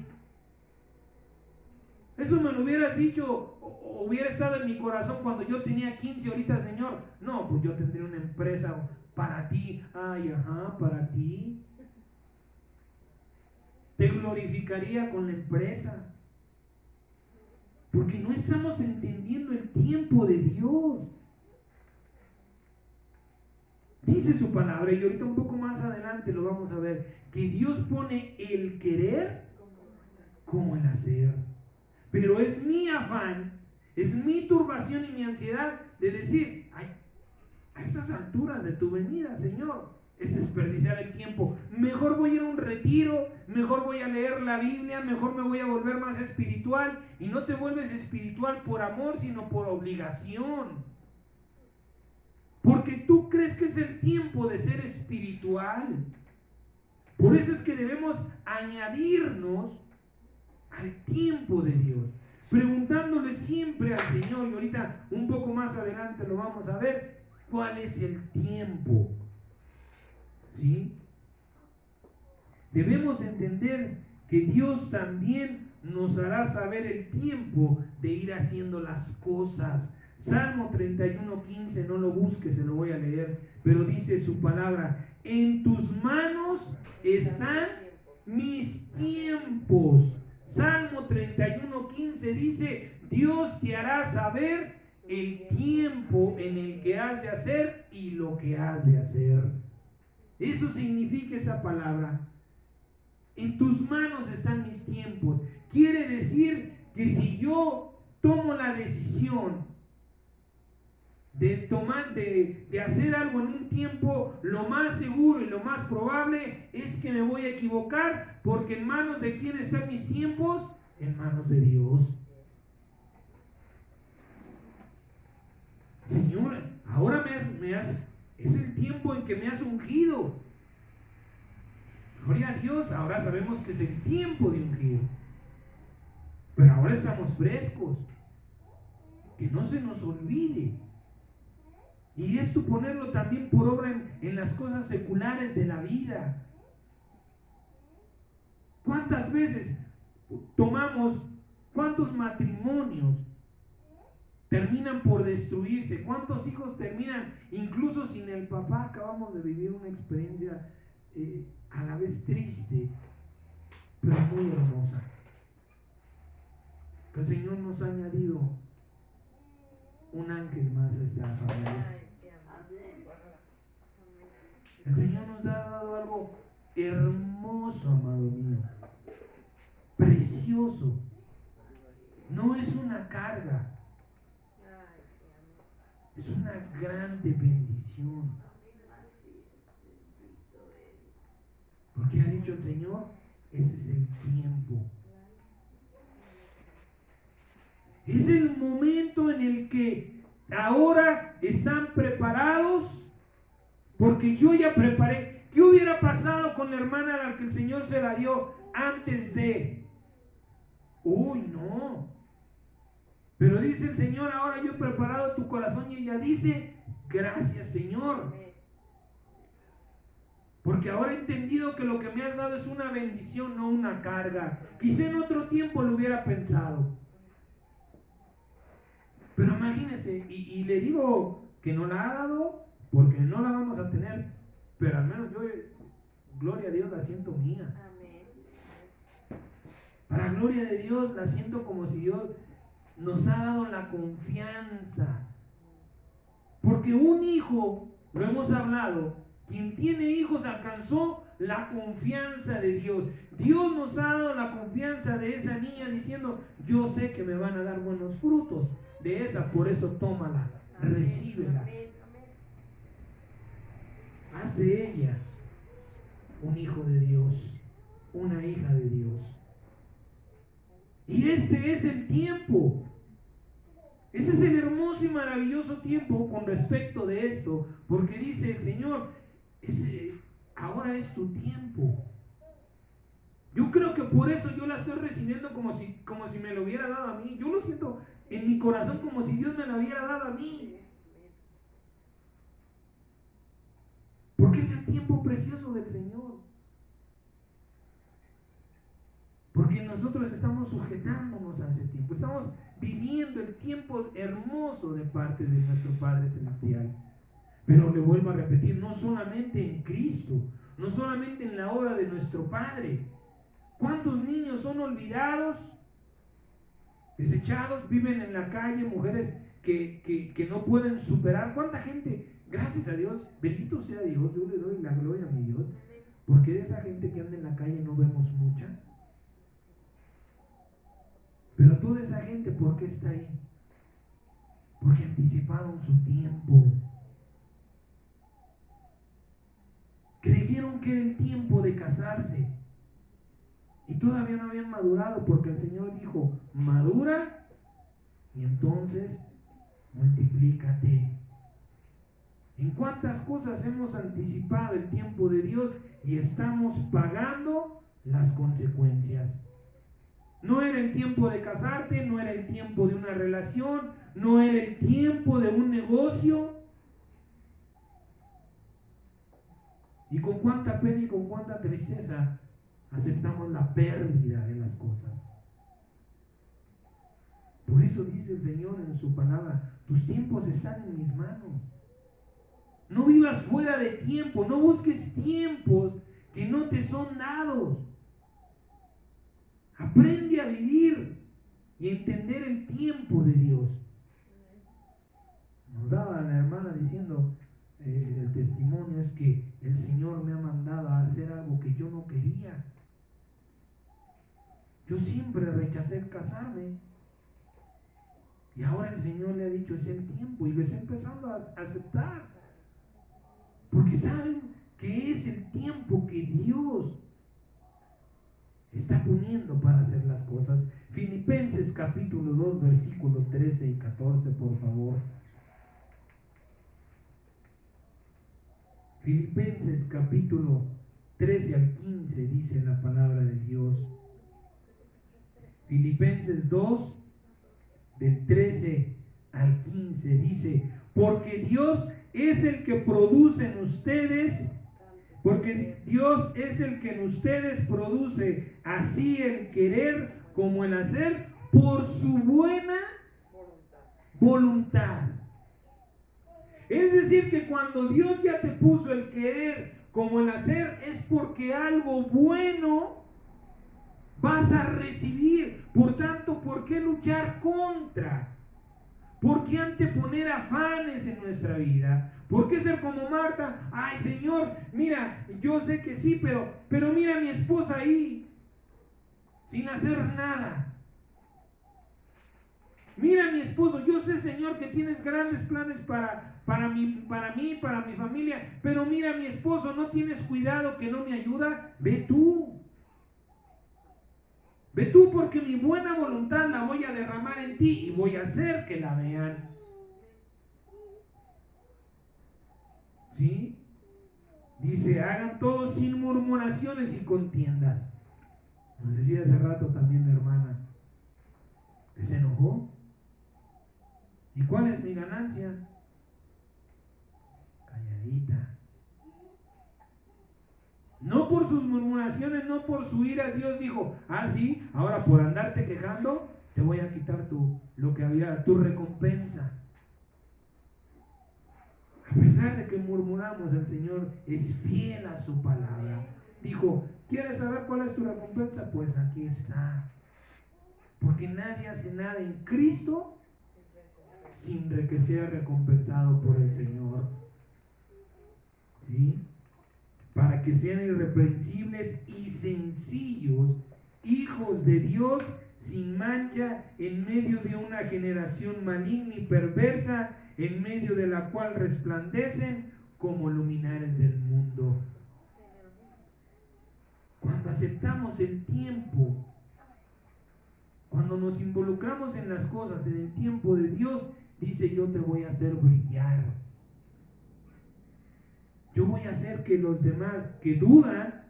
Eso me lo hubieras dicho o hubiera estado en mi corazón cuando yo tenía 15, ahorita, Señor. No, pues yo tendría una empresa para ti. Ay, ajá, para ti. Te glorificaría con la empresa. Porque no estamos entendiendo el tiempo de Dios. Dice su palabra, y ahorita un poco más adelante lo vamos a ver, que Dios pone el querer como el hacer. Pero es mi afán, es mi turbación y mi ansiedad de decir, ay, a esas alturas de tu venida, Señor, es desperdiciar el tiempo. Mejor voy a ir a un retiro, mejor voy a leer la Biblia, mejor me voy a volver más espiritual. Y no te vuelves espiritual por amor, sino por obligación. Porque tú crees que es el tiempo de ser espiritual. Por eso es que debemos añadirnos al tiempo de Dios, preguntándole siempre al Señor, y ahorita un poco más adelante lo vamos a ver, cuál es el tiempo. ¿Sí? Debemos entender que Dios también nos hará saber el tiempo de ir haciendo las cosas. Salmo 31:15, no lo busques, se lo voy a leer, pero dice su palabra: en tus manos están mis tiempos. Salmo 31:15 dice: Dios te hará saber el tiempo en el que has de hacer y lo que has de hacer. Eso significa esa palabra. En tus manos están mis tiempos. Quiere decir que si yo tomo la decisión de hacer algo en un tiempo, lo más seguro y lo más probable es que me voy a equivocar, porque en manos de quién están mis tiempos, en manos de Dios. Señor, ahora es el tiempo en que me has ungido. Gloria a Dios, ahora sabemos que es el tiempo de ungir. Pero ahora estamos frescos. Que no se nos olvide. Y esto ponerlo también por obra en las cosas seculares de la vida. ¿Cuántas veces cuántos matrimonios terminan por destruirse? ¿Cuántos hijos terminan incluso sin el papá? Acabamos de vivir una experiencia a la vez triste, pero muy hermosa. Que el Señor nos ha añadido un ángel más a esta familia. El Señor nos ha dado algo hermoso, amado mío, precioso. No es una carga, es una grande bendición. Porque ha dicho el Señor, ese es el tiempo. Es el momento en el que ahora están preparados, porque yo ya preparé. ¿Qué hubiera pasado con la hermana a la que el Señor se la dio antes de? Uy, no. Pero dice el Señor, ahora yo he preparado tu corazón, y ella dice, gracias, Señor. Porque ahora he entendido que lo que me has dado es una bendición, no una carga. Quizá en otro tiempo lo hubiera pensado. Pero imagínense, y le digo que no la ha dado, porque no la vamos a tener, pero al menos yo, gloria a Dios, la siento mía. Para gloria de Dios, la siento como si Dios nos ha dado la confianza. Porque un hijo, lo hemos hablado, quien tiene hijos alcanzó la confianza de Dios. Dios nos ha dado la confianza de esa niña diciendo, yo sé que me van a dar buenos frutos de esa, por eso tómala, recíbela. Haz de ella un hijo de Dios, una hija de Dios. Y este es el tiempo. Ese es el hermoso y maravilloso tiempo con respecto de esto, porque dice el Señor, ahora es tu tiempo. Yo creo que por eso yo la estoy recibiendo como si me lo hubiera dado a mí. Yo lo siento en mi corazón como si Dios me la hubiera dado a mí. Porque es el tiempo precioso del Señor. Porque nosotros estamos sujetándonos a ese tiempo. Estamos viviendo el tiempo hermoso de parte de nuestro Padre Celestial. Pero le vuelvo a repetir, no solamente en Cristo, no solamente en la obra de nuestro Padre. ¿Cuántos niños son olvidados, desechados, viven en la calle, mujeres que no pueden superar? ¿Cuánta gente? Gracias a Dios, bendito sea Dios, yo le doy la gloria a mi Dios, porque de esa gente que anda en la calle no vemos mucha. Pero toda esa gente, ¿por qué está ahí? Porque anticiparon su tiempo. Creyeron que era el tiempo de casarse y todavía no habían madurado, porque el Señor dijo: madura y entonces multiplícate. ¿En cuántas cosas hemos anticipado el tiempo de Dios y estamos pagando las consecuencias? No era el tiempo de casarte, no era el tiempo de una relación, no era el tiempo de un negocio. Y con cuánta pena y con cuánta tristeza aceptamos la pérdida de las cosas. Por eso dice el Señor en su palabra: tus tiempos están en mis manos. No vivas fuera de tiempo, no busques tiempos que no te son dados. Aprende a vivir y entender el tiempo de Dios. Nos daba la hermana diciendo, el testimonio es que el Señor me ha mandado a hacer algo que yo no quería. Yo siempre rechacé el casarme. Y ahora el Señor le ha dicho: es el tiempo. Y lo está empezando a aceptar. Porque saben que es el tiempo que Dios está poniendo para hacer las cosas. Filipenses capítulo 2, versículos 13 y 14, por favor. Filipenses capítulo 13 al 15 dice la palabra de Dios. Filipenses 2, del 13 al 15 dice: porque Dios es el que produce en ustedes, porque Dios es el que en ustedes produce así el querer como el hacer por su buena voluntad. Es decir, que cuando Dios ya te puso el querer como el hacer, es porque algo bueno vas a recibir. Por tanto, ¿por qué luchar contra? ¿Por qué anteponer afanes en nuestra vida? ¿Por qué ser como Marta? Ay, Señor, mira, yo sé que sí, pero mira a mi esposa ahí, sin hacer nada. Mira a mi esposo, yo sé, Señor, que tienes grandes planes para mí, para mi familia, pero mira a mi esposo, no tienes cuidado, que no me ayuda. Ve tú. Ve tú, porque mi buena voluntad la voy a derramar en ti y voy a hacer que la vean. ¿Sí? Dice: hagan todo sin murmuraciones y contiendas. Nos decía hace rato también la hermana que se enojó. ¿Y cuál es mi ganancia? Calladita. No por sus murmuraciones, no por su ira, Dios dijo: ah, sí, ahora por andarte quejando, te voy a quitar tu recompensa. A pesar de que murmuramos, el Señor es fiel a su palabra. Dijo: ¿quieres saber cuál es tu recompensa? Pues aquí está. Porque nadie hace nada en Cristo sin que sea recompensado por el Señor. ¿Sí? Para que sean irreprensibles y sencillos, hijos de Dios, sin mancha, en medio de una generación maligna y perversa, en medio de la cual resplandecen como luminares del mundo. Cuando aceptamos el tiempo, cuando nos involucramos en las cosas, en el tiempo de Dios, dice: yo te voy a hacer brillar. Yo voy a hacer que los demás que dudan,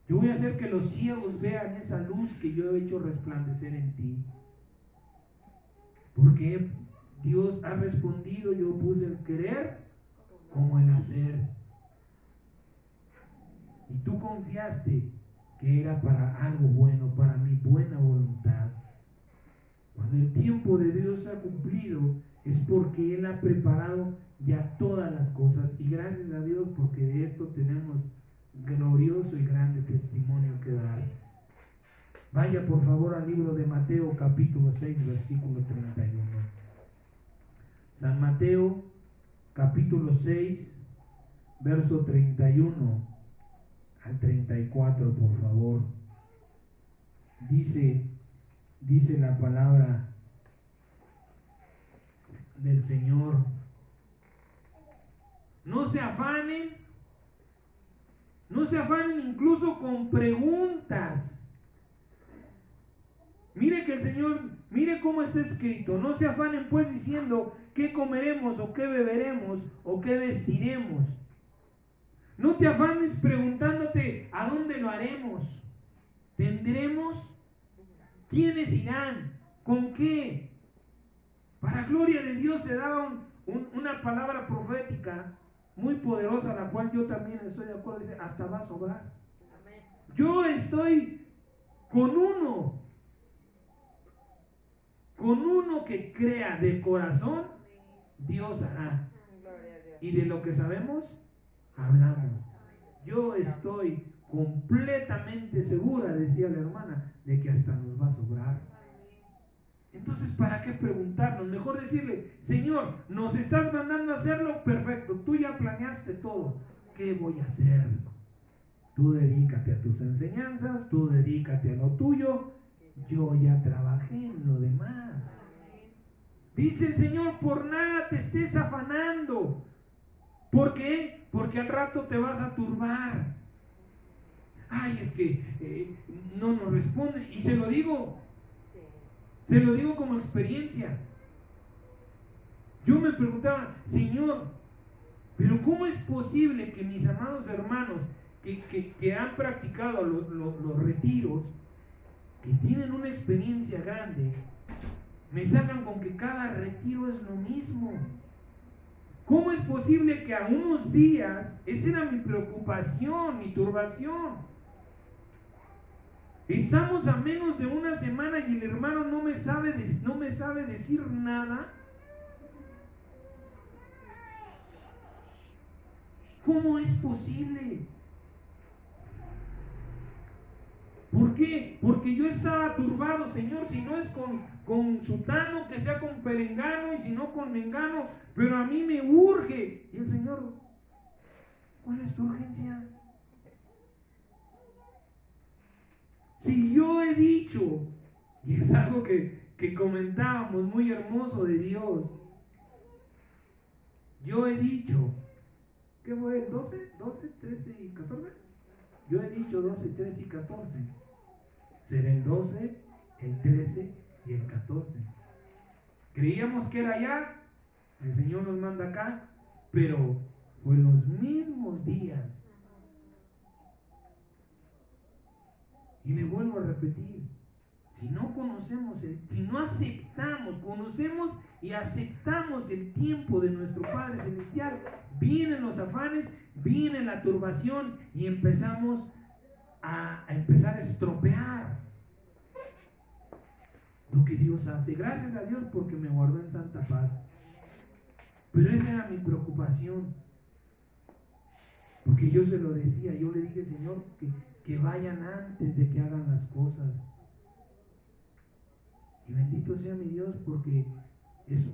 Yo voy a hacer que los ciegos vean esa luz que yo he hecho resplandecer en ti. Porque Dios ha respondido, yo puse el querer como el hacer. Y tú confiaste que era para algo bueno, para mi buena voluntad. Cuando el tiempo de Dios se ha cumplido, es porque Él ha preparado ya todas las cosas. Y gracias a Dios porque de esto tenemos glorioso y grande testimonio que dar. Vaya por favor al libro de Mateo capítulo 6, versículo 31. San Mateo capítulo 6, verso 31 al 34, por favor. Dice la palabra del Señor: no se afanen incluso con preguntas. Mire que el Señor, mire cómo está escrito: no se afanen pues diciendo qué comeremos o qué beberemos o qué vestiremos. No te afanes preguntándote a dónde lo haremos. ¿Tendremos? ¿Quiénes irán? ¿Con qué? Para gloria de Dios se daba una palabra profética muy poderosa, la cual yo también estoy de acuerdo. Dice: hasta va a sobrar. Yo estoy con uno que crea de corazón, Dios hará. Y de lo que sabemos, hablamos. Yo estoy completamente segura, decía la hermana, de que hasta nos va a sobrar. Entonces, ¿para qué preguntarnos? Mejor decirle: Señor, nos estás mandando a hacerlo, perfecto, tú ya planeaste todo. ¿Qué voy a hacer? Tú dedícate a tus enseñanzas, tú dedícate a lo tuyo, yo ya trabajé en lo demás. Dice el Señor: por nada te estés afanando. ¿Por qué? Porque al rato te vas a turbar. Ay, es que no nos responde. Y se lo digo como experiencia. Yo me preguntaba: Señor, pero ¿cómo es posible que mis amados hermanos que han practicado los retiros, que tienen una experiencia grande, me salgan con que cada retiro es lo mismo? ¿Cómo es posible que a unos días, esa era mi preocupación, mi turbación, estamos a menos de una semana y el hermano no me sabe decir nada? ¿Cómo es posible? ¿Por qué? Porque yo estaba turbado: Señor, si no es con sutano, que sea con perengano, y si no con mengano, pero a mí me urge. Y el Señor: ¿cuál es tu urgencia? Si yo he dicho, y es algo que comentábamos muy hermoso de Dios, yo he dicho, ¿qué fue? ¿12, 13 y 14? Yo he dicho 12, 13 y 14. Será el 12, el 13 y el 14. Creíamos que era allá, el Señor nos manda acá, pero fue los mismos días. Y le vuelvo a repetir: si no conocemos, si no conocemos y aceptamos el tiempo de nuestro Padre Celestial, vienen los afanes, viene la turbación y empezamos a estropear lo que Dios hace. Gracias a Dios porque me guardó en santa paz. Pero esa era mi preocupación. Porque yo se lo decía, yo le dije: Señor, que vayan antes de que hagan las cosas. Y bendito sea mi Dios porque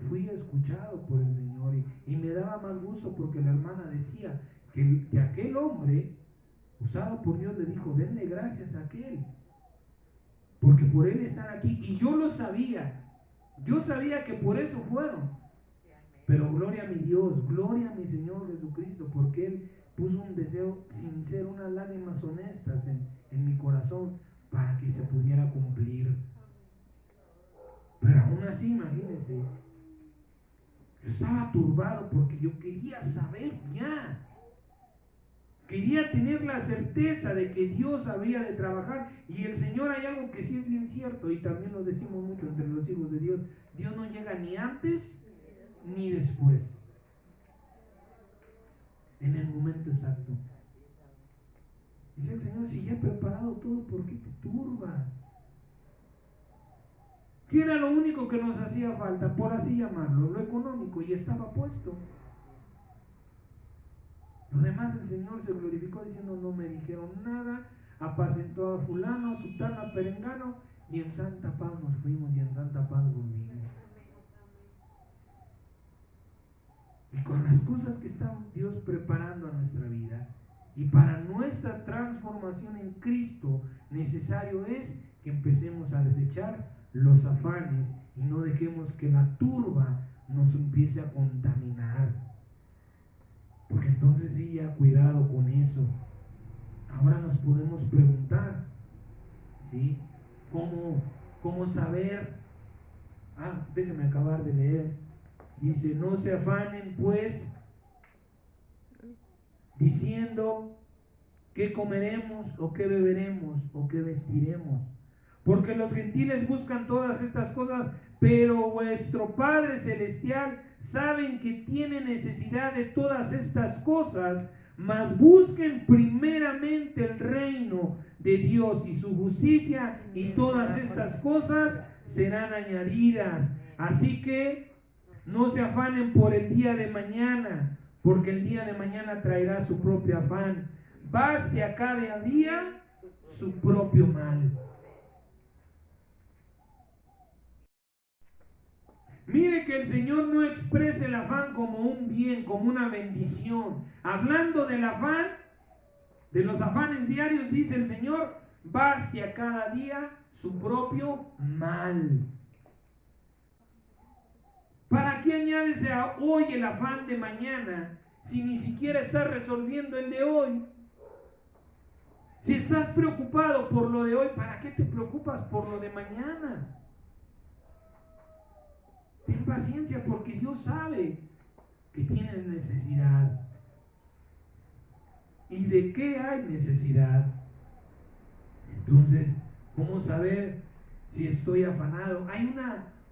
fui escuchado por el Señor. Y me daba más gusto porque la hermana decía que aquel hombre usado por Dios le dijo: denle gracias a aquel, porque por él están aquí. Y yo lo sabía. Yo sabía que por eso fueron. Pero gloria a mi Dios, gloria a mi Señor Jesucristo, porque Él puso un deseo sincero, unas lágrimas honestas en mi corazón para que se pudiera cumplir. Pero aún así, imagínense, yo estaba turbado porque yo quería saber ya. Quería tener la certeza de que Dios habría de trabajar. Y el Señor, hay algo que sí es bien cierto, y también lo decimos mucho entre los hijos de Dios: Dios no llega ni antes ni después, en el momento exacto. Dice el Señor: si ya he preparado todo, ¿por qué te turbas? ¿Qué era lo único que nos hacía falta, por así llamarlo? Lo económico, y estaba puesto. Lo demás el Señor se glorificó diciendo: no me dijeron nada, apacentó a fulano, a sutano, a perengano, y en santa paz nos fuimos y en santa paz volvimos. Y con las cosas que está Dios preparando a nuestra vida, y para nuestra transformación en Cristo, necesario es que empecemos a desechar los afanes y no dejemos que la turba nos empiece a contaminar. Porque entonces sí, ya cuidado con eso. Ahora nos podemos preguntar, ¿sí? ¿Cómo saber? Déjenme acabar de leer. Dice: no se afanen pues diciendo qué comeremos o qué beberemos o qué vestiremos, porque los gentiles buscan todas estas cosas, pero vuestro Padre Celestial saben que tiene necesidad de todas estas cosas. Mas busquen primeramente el reino de Dios y su justicia, y todas estas cosas serán añadidas. Así que no se afanen por el día de mañana, porque el día de mañana traerá su propio afán. Baste a cada día su propio mal. Mire que el Señor no expresa el afán como un bien, como una bendición. Hablando del afán, de los afanes diarios, dice el Señor: baste a cada día su propio mal. ¿Para qué añades a hoy el afán de mañana si ni siquiera estás resolviendo el de hoy? Si estás preocupado por lo de hoy, ¿para qué te preocupas por lo de mañana? Ten paciencia, porque Dios sabe que tienes necesidad. ¿Y de qué hay necesidad? Entonces, ¿cómo saber si estoy afanado? Hay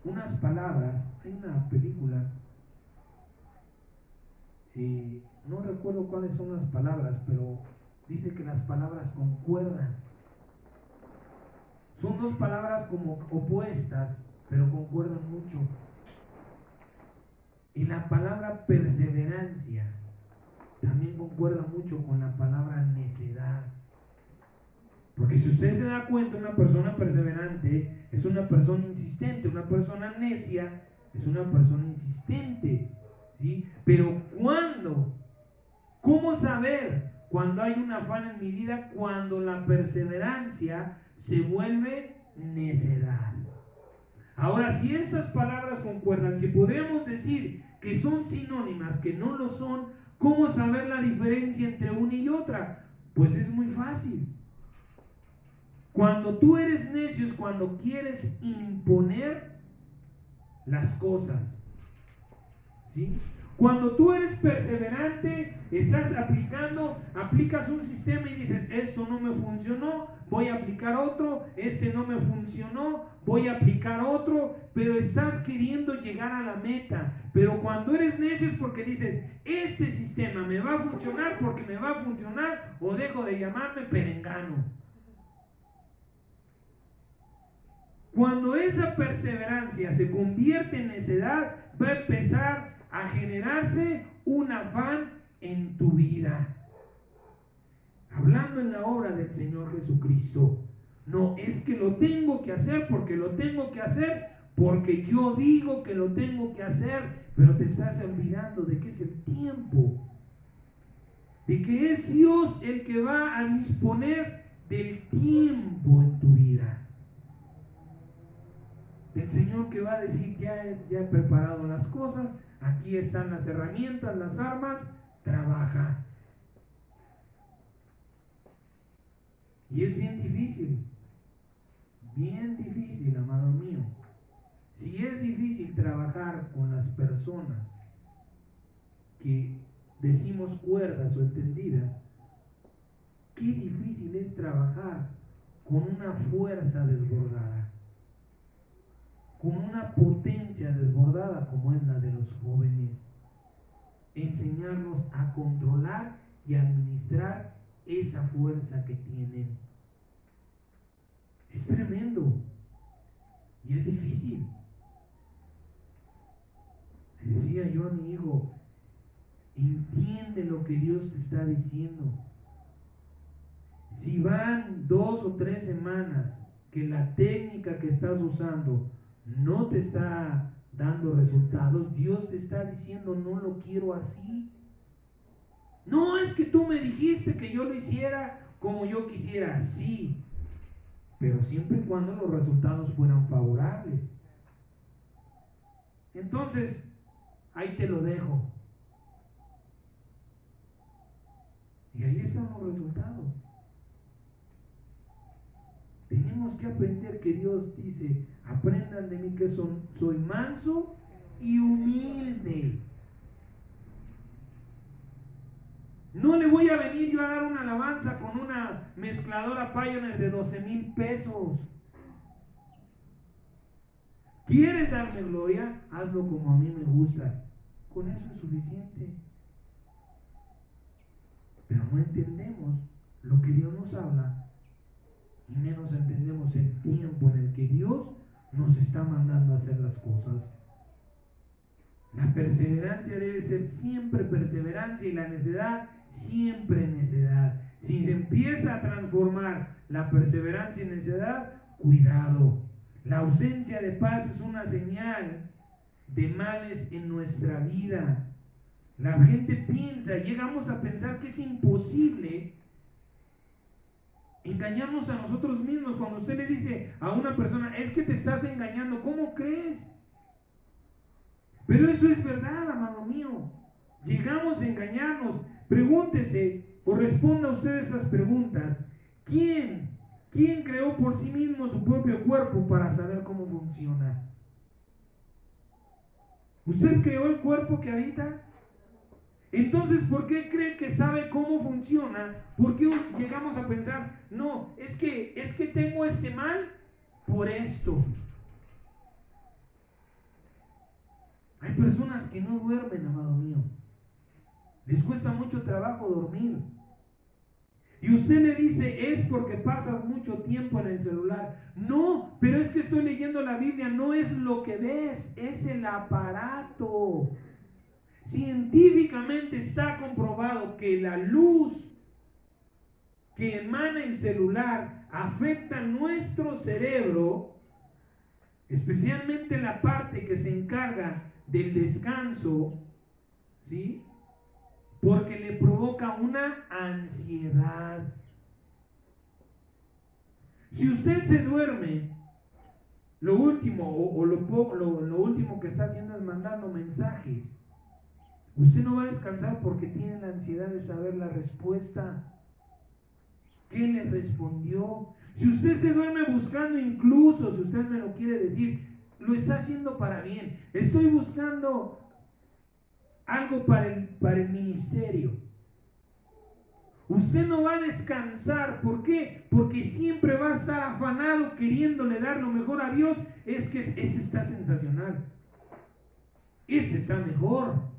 unas palabras, hay una película, no recuerdo cuáles son las palabras, pero dice que las palabras concuerdan. Son dos palabras como opuestas, pero concuerdan mucho. Y la palabra perseverancia también concuerda mucho con la palabra necedad. Porque si usted se da cuenta, una persona perseverante es una persona insistente, una persona necia es una persona insistente, ¿sí? Pero ¿cómo saber cuando hay un afán en mi vida? Cuando la perseverancia se vuelve necedad. Ahora, si estas palabras concuerdan, si podemos decir que son sinónimas, que no lo son, ¿cómo saber la diferencia entre una y otra? Pues es muy fácil. Cuando tú eres necio es cuando quieres imponer las cosas, ¿sí? Cuando tú eres perseverante, aplicas un sistema y dices: esto no me funcionó, voy a aplicar otro, este no me funcionó, voy a aplicar otro, pero estás queriendo llegar a la meta. Pero cuando eres necio es porque dices: este sistema me va a funcionar porque me va a funcionar, o dejo de llamarme perengano. Cuando esa perseverancia se convierte en necedad, va a empezar a generarse un afán en tu vida. Hablando en la obra del Señor Jesucristo, no es que lo tengo que hacer porque lo tengo que hacer, porque yo digo que lo tengo que hacer, pero te estás olvidando de que es el tiempo, de que es Dios el que va a disponer del tiempo en tu vida. El Señor que va a decir: ya he preparado las cosas, aquí están las herramientas, las armas, trabaja. Y es bien difícil, amado mío. Si es difícil trabajar con las personas que decimos cuerdas o entendidas, qué difícil es trabajar con una fuerza desbordada, con una potencia desbordada como es la de los jóvenes. Enseñarlos a controlar y administrar esa fuerza que tienen. Es tremendo y es difícil. Le decía yo a mi hijo, entiende lo que Dios te está diciendo. Si van 2 o 3 semanas que la técnica que estás usando no te está dando resultados, Dios te está diciendo, no lo quiero así. No es que tú me dijiste que yo lo hiciera como yo quisiera, sí, pero siempre y cuando los resultados fueran favorables. Entonces, ahí te lo dejo. Y ahí están los resultados. Tenemos que aprender que Dios dice, aprendan de mí que soy manso y humilde. No le voy a venir yo a dar una alabanza con una mezcladora Pioneer de 12,000 pesos. ¿Quieres darme gloria? Hazlo como a mí me gusta. Con eso es suficiente. Pero no entendemos lo que Dios nos habla y menos entendemos el tiempo en el que Dios nos está mandando a hacer las cosas. La perseverancia debe ser siempre perseverancia y la necedad siempre necedad. Si se empieza a transformar la perseverancia en necedad, cuidado. La ausencia de paz es una señal de males en nuestra vida. La gente piensa, llegamos a pensar que es imposible engañarnos a nosotros mismos. Cuando usted le dice a una persona, es que te estás engañando, ¿cómo crees? Pero eso es verdad, amado mío. Llegamos a engañarnos. Pregúntese o responda usted esas preguntas. ¿Quién creó por sí mismo su propio cuerpo para saber cómo funciona? ¿Usted creó el cuerpo que habita? Entonces, ¿por qué cree que sabe cómo funciona? ¿Por qué llegamos a pensar, no, es que tengo este mal por esto? Hay personas que no duermen, amado mío. Les cuesta mucho trabajo dormir. Y usted le dice, es porque pasas mucho tiempo en el celular. No, pero es que estoy leyendo la Biblia. No es lo que ves, es el aparato. Científicamente está comprobado que la luz que emana el celular afecta nuestro cerebro, especialmente la parte que se encarga del descanso, ¿sí? Porque le provoca una ansiedad. Si usted se duerme, lo último lo último que está haciendo es mandando mensajes. Usted no va a descansar porque tiene la ansiedad de saber la respuesta. ¿Qué le respondió? Si usted se duerme buscando, incluso si usted me lo quiere decir, lo está haciendo para bien. Estoy buscando algo para el ministerio. Usted no va a descansar. ¿Por qué? Porque siempre va a estar afanado queriéndole dar lo mejor a Dios. Es que este está sensacional. Este está mejor.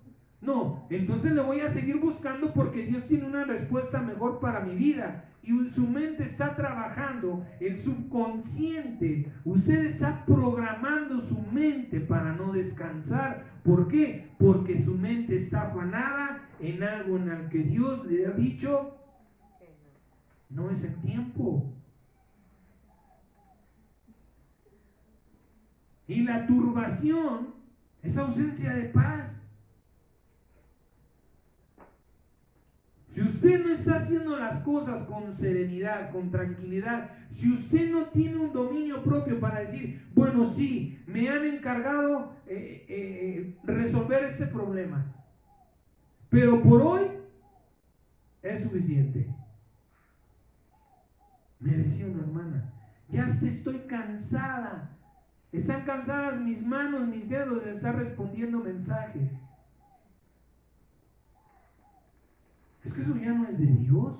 No, entonces le voy a seguir buscando porque Dios tiene una respuesta mejor para mi vida. Y su mente está trabajando, el subconsciente. Usted está programando su mente para no descansar. ¿Por qué? Porque su mente está afanada en algo en el que Dios le ha dicho, no es el tiempo. Y la turbación es ausencia de paz. Si usted no está haciendo las cosas con serenidad, con tranquilidad, si usted no tiene un dominio propio para decir, bueno, sí, me han encargado resolver este problema, pero por hoy es suficiente. Me decía una hermana, ya estoy cansada, están cansadas mis manos, mis dedos de estar respondiendo mensajes. Es que eso ya no es de Dios.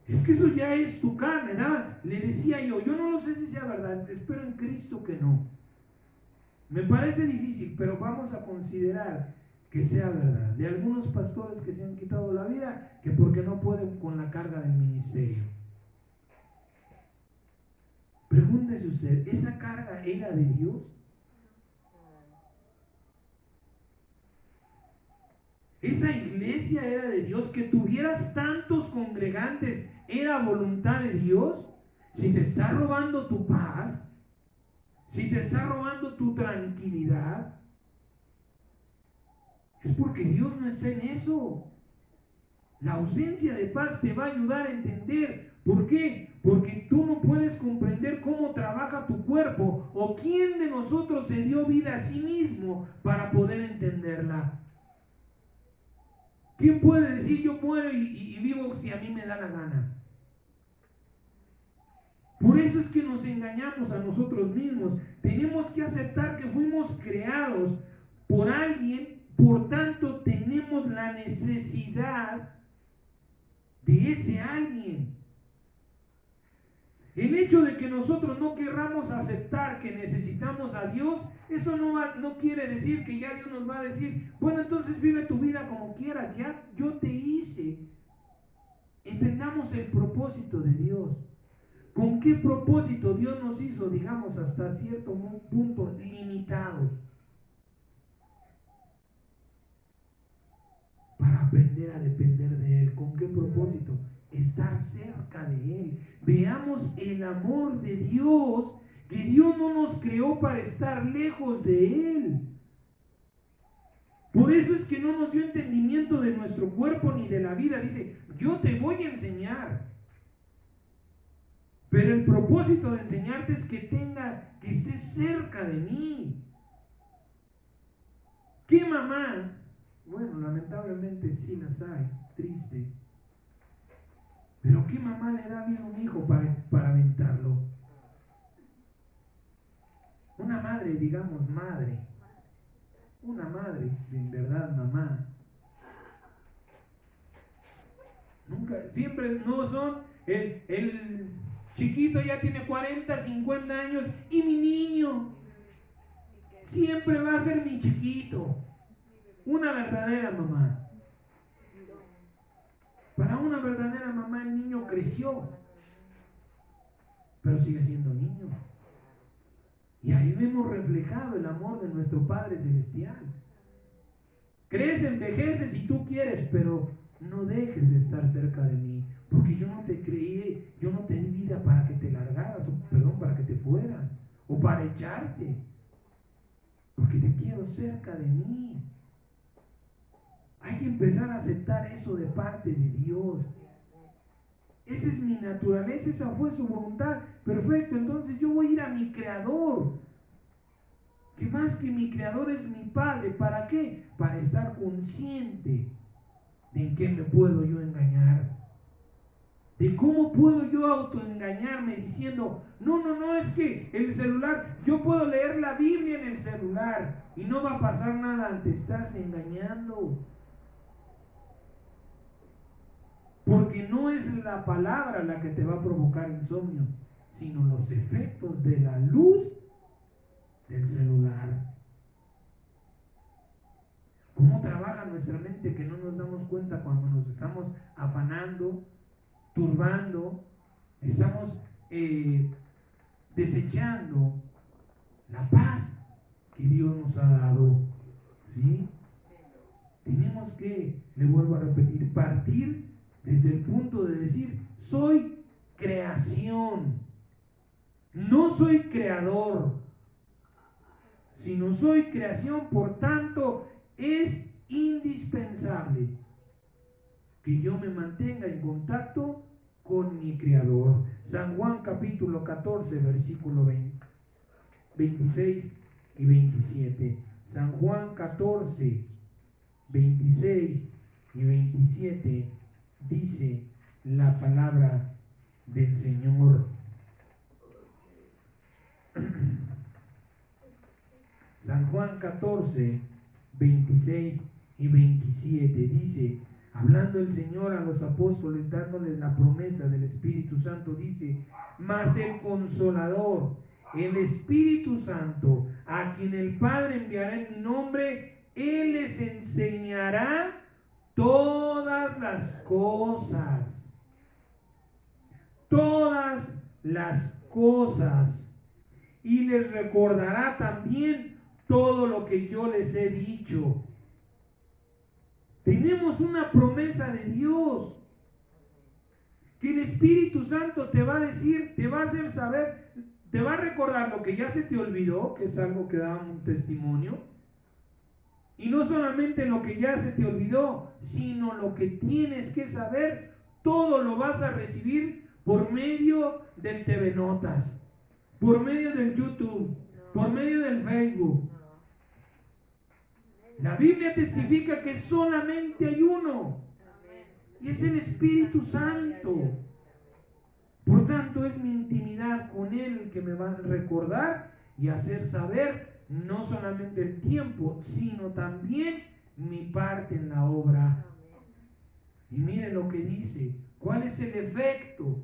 Es que eso ya es tu carne, ¿no? Le decía yo no lo sé si sea verdad, espero en Cristo que no. Me parece difícil, pero vamos a considerar que sea verdad. De algunos pastores que se han quitado la vida, que porque no pueden con la carga del ministerio. Pregúntese usted, ¿esa carga era de Dios? ¿Esa iglesia era de Dios? ¿Que tuvieras tantos congregantes era voluntad de Dios? Si te está robando tu paz, si te está robando tu tranquilidad, es porque Dios no está en eso. La ausencia de paz te va a ayudar a entender. ¿Por qué? Porque tú no puedes comprender cómo trabaja tu cuerpo o quién de nosotros se dio vida a sí mismo para poder entenderla. ¿Quién puede decir yo muero y vivo si a mí me da la gana? Por eso es que nos engañamos a nosotros mismos. Tenemos que aceptar que fuimos creados por alguien, por tanto tenemos la necesidad de ese alguien. El hecho de que nosotros no querramos aceptar que necesitamos a Dios, eso no quiere decir que ya Dios nos va a decir, bueno, entonces vive tu vida como quieras, ya yo te hice. Entendamos el propósito de Dios. ¿Con qué propósito Dios nos hizo, digamos, hasta cierto punto limitados? Para aprender a depender de Él. ¿Con qué propósito? Estar cerca de Él. Veamos el amor de Dios, que Dios no nos creó para estar lejos de Él. Por eso es que no nos dio entendimiento de nuestro cuerpo ni de la vida. Dice, yo te voy a enseñar. Pero el propósito de enseñarte es que estés cerca de mí. ¿Qué mamá? Bueno, lamentablemente sí las hay, triste. Pero ¿qué mamá le da vida a un hijo para aventarlo? Una madre, digamos madre. Una madre, en verdad mamá. Nunca, siempre no son el chiquito ya tiene 40, 50 años y mi niño siempre va a ser mi chiquito. Una verdadera mamá. Para una verdadera mamá el niño creció, pero sigue siendo niño. Y ahí vemos reflejado el amor de nuestro Padre Celestial. Crece, envejece si tú quieres, pero no dejes de estar cerca de mí, porque yo no te creí, yo no te di vida para que te largaras, para que te fueras, o para echarte, porque te quiero cerca de mí. Hay que empezar a aceptar eso de parte de Dios. Esa es mi naturaleza, esa fue su voluntad. Perfecto, entonces yo voy a ir a mi Creador. Que más que mi Creador es mi Padre. ¿Para qué? Para estar consciente de en qué me puedo yo engañar. De cómo puedo yo autoengañarme diciendo, no, es que el celular, yo puedo leer la Biblia en el celular y no va a pasar nada, te estás engañando. Porque no es la palabra la que te va a provocar insomnio, sino los efectos de la luz del celular. ¿Cómo trabaja nuestra mente que no nos damos cuenta cuando nos estamos afanando, turbando, estamos desechando la paz que Dios nos ha dado? ¿Sí? Tenemos que, le vuelvo a repetir, partir desde el punto de decir, soy creación, no soy creador, sino soy creación, por tanto, es indispensable que yo me mantenga en contacto con mi Creador. San Juan capítulo 14, versículo 26 y 27. San Juan 14, 26 y 27 dice la palabra del Señor. San Juan 14, 26 y 27 dice, Hablando el Señor a los apóstoles, dándoles la promesa del Espíritu Santo, dice: mas el Consolador, el Espíritu Santo, a quien el Padre enviará en mi nombre, Él les enseñará todas las cosas. Todas las cosas. Y les recordará también todo lo que yo les he dicho. Tenemos una promesa de Dios, que el Espíritu Santo te va a decir, te va a hacer saber, te va a recordar lo que ya se te olvidó, que es algo que da un testimonio. Y no solamente lo que ya se te olvidó, sino lo que tienes que saber. Todo lo vas a recibir por medio del TV Notas, por medio del YouTube, por medio del Facebook. La Biblia testifica que solamente hay uno, y es el Espíritu Santo. Por tanto, es mi intimidad con Él el que me va a recordar y hacer saber no solamente el tiempo, sino también mi parte en la obra. Y mire lo que dice. ¿Cuál es el efecto?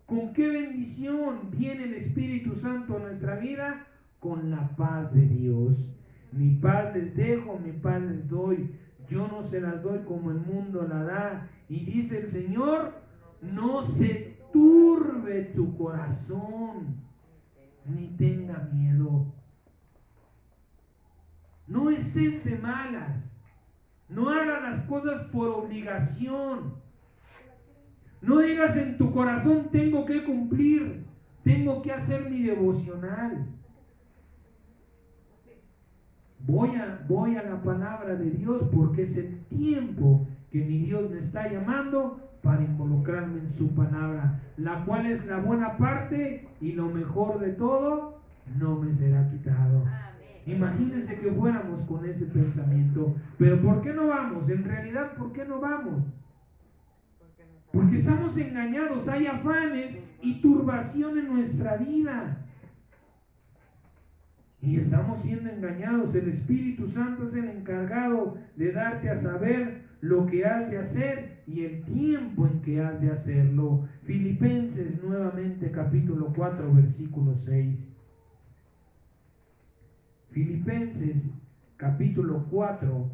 ¿Con qué bendición viene el Espíritu Santo a nuestra vida? Con la paz de Dios. Mi paz les dejo, mi paz les doy. Yo no se las doy como el mundo la da. Y dice el Señor: no se turbe tu corazón, ni tenga miedo. No estés de malas. No hagas las cosas por obligación. No digas en tu corazón: tengo que cumplir, tengo que hacer mi devocional. Voy a la palabra de Dios porque es el tiempo que mi Dios me está llamando para involucrarme en su palabra, la cual es la buena parte, y lo mejor de todo no me será quitado. Imagínense que fuéramos con ese pensamiento. Pero ¿por qué no vamos? En realidad, ¿por qué no vamos? Porque estamos engañados. Hay afanes y turbación en nuestra vida, y estamos siendo engañados. El Espíritu Santo es el encargado de darte a saber lo que has de hacer y el tiempo en que has de hacerlo. Filipenses nuevamente, capítulo 4, versículo 6. Filipenses capítulo 4,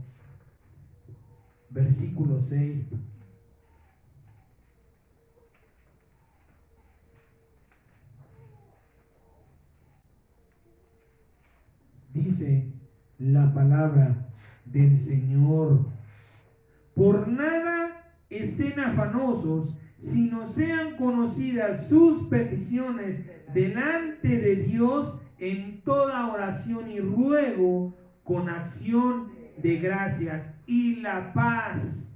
versículo 6. Dice la palabra del Señor: por nada estén afanosos, sino sean conocidas sus peticiones delante de Dios en toda oración y ruego con acción de gracias. Y la paz,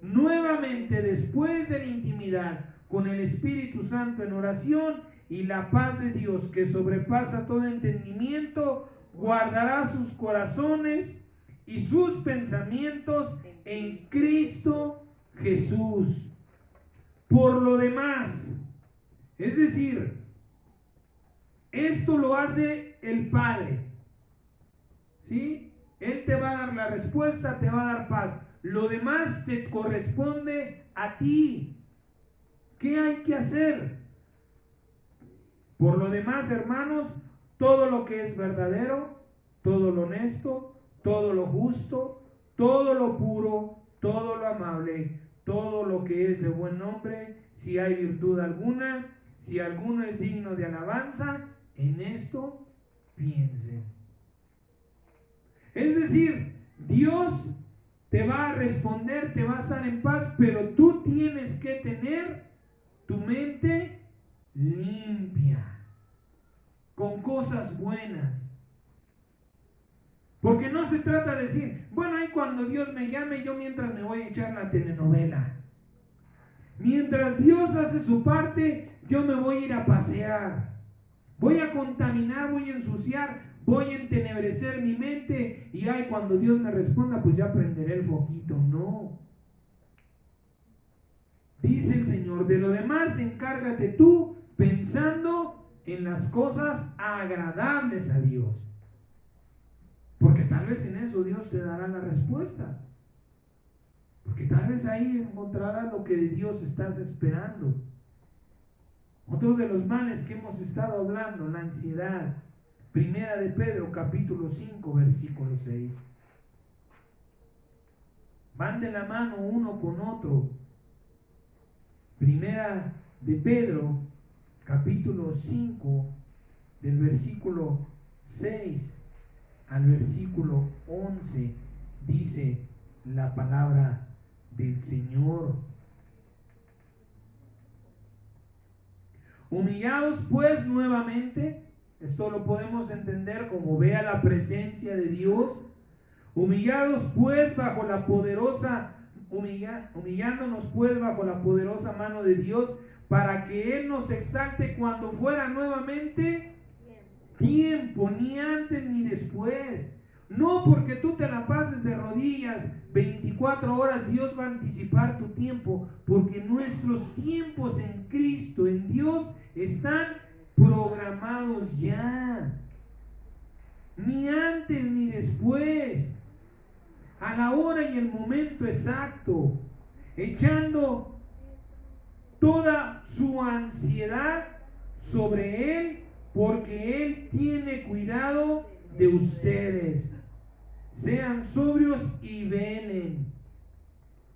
nuevamente después de la intimidad con el Espíritu Santo en oración, y la paz de Dios que sobrepasa todo entendimiento, guardará sus corazones y sus pensamientos en Cristo Jesús. Por lo demás, es decir, esto lo hace el Padre, ¿sí? Él te va a dar la respuesta, te va a dar paz. Lo demás te corresponde a ti. ¿Qué hay que hacer? Por lo demás, hermanos, todo lo que es verdadero, todo lo honesto, todo lo justo, todo lo puro, todo lo amable, todo lo que es de buen nombre, si hay virtud alguna, si alguno es digno de alabanza, en esto piensen. Es decir, Dios te va a responder, te va a estar en paz, pero tú tienes que tener tu mente limpia, con cosas buenas. Porque no se trata de decir, bueno, ahí cuando Dios me llame, yo mientras me voy a echar la telenovela. Mientras Dios hace su parte, yo me voy a ir a pasear. Voy a contaminar, voy a ensuciar, voy a entenebrecer mi mente, y ay, cuando Dios me responda, pues ya prenderé el foquito. No. Dice el Señor: de lo demás encárgate tú, pensando en las cosas agradables a Dios. Porque tal vez en eso Dios te dará la respuesta. Porque tal vez ahí encontrarás lo que de Dios estás esperando. Otro de los males que hemos estado hablando, la ansiedad. Primera de Pedro, capítulo 5, versículo 6. Van de la mano uno con otro. Primera de Pedro, capítulo 5, del versículo 6 al versículo 11, dice la palabra del Señor. Humillados pues nuevamente, esto lo podemos entender como vea la presencia de Dios. Humillados pues bajo la poderosa, humillándonos pues bajo la poderosa mano de Dios, para que Él nos exalte cuando fuera nuevamente tiempo, ni antes ni después. No porque tú te la pases de rodillas 24 horas, Dios va a anticipar tu tiempo, porque nuestros tiempos en Cristo, en Dios, están programados ya. Ni antes ni después. A la hora y el momento exacto. Echando toda su ansiedad sobre Él, porque Él tiene cuidado de ustedes. Sean sobrios y velen,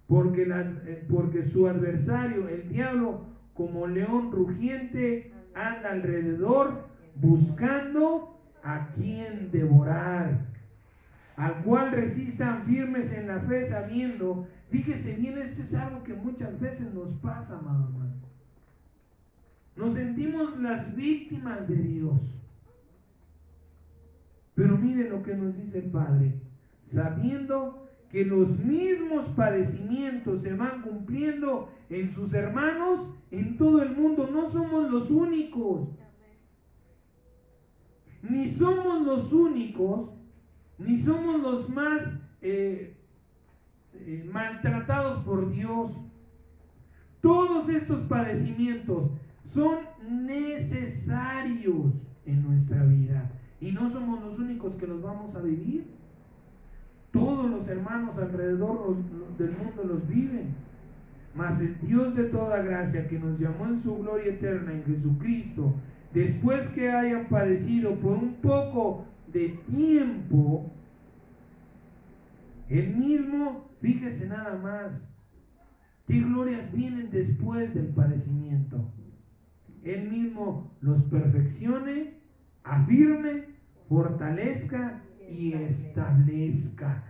porque su adversario, el diablo, como león rugiente, anda alrededor buscando a quien devorar, al cual resistan firmes en la fe, sabiendo. Fíjese bien, esto es algo que muchas veces nos pasa, amado hermano. Nos sentimos las víctimas de Dios. Pero mire lo que nos dice el Padre, sabiendo que los mismos padecimientos se van cumpliendo en sus hermanos en todo el mundo. No somos los únicos. Ni somos los únicos, ni somos los más maltratados por Dios. Todos estos padecimientos son necesarios en nuestra vida. Y no somos los únicos que los vamos a vivir. Todos los hermanos alrededor del mundo los viven. Mas el Dios de toda gracia, que nos llamó en su gloria eterna en Jesucristo, después que hayan padecido por un poco de tiempo, Él mismo, fíjese nada más, qué glorias vienen después del padecimiento. Él mismo los perfeccione, afirme, fortalezca y establezca.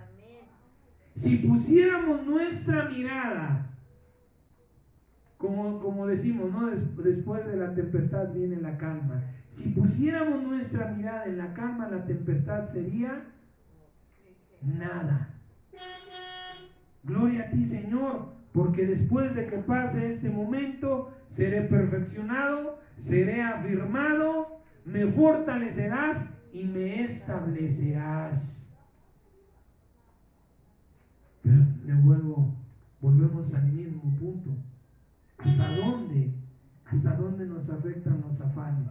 Si pusiéramos nuestra mirada, como decimos, ¿no? Después de la tempestad viene la calma. Si pusiéramos nuestra mirada en la calma, la tempestad sería nada. Gloria a ti, Señor, porque después de que pase este momento, seré perfeccionado, seré afirmado, me fortalecerás y me establecerás. Pero volvemos al mismo punto. ¿Hasta dónde? ¿Hasta dónde nos afectan los afanes?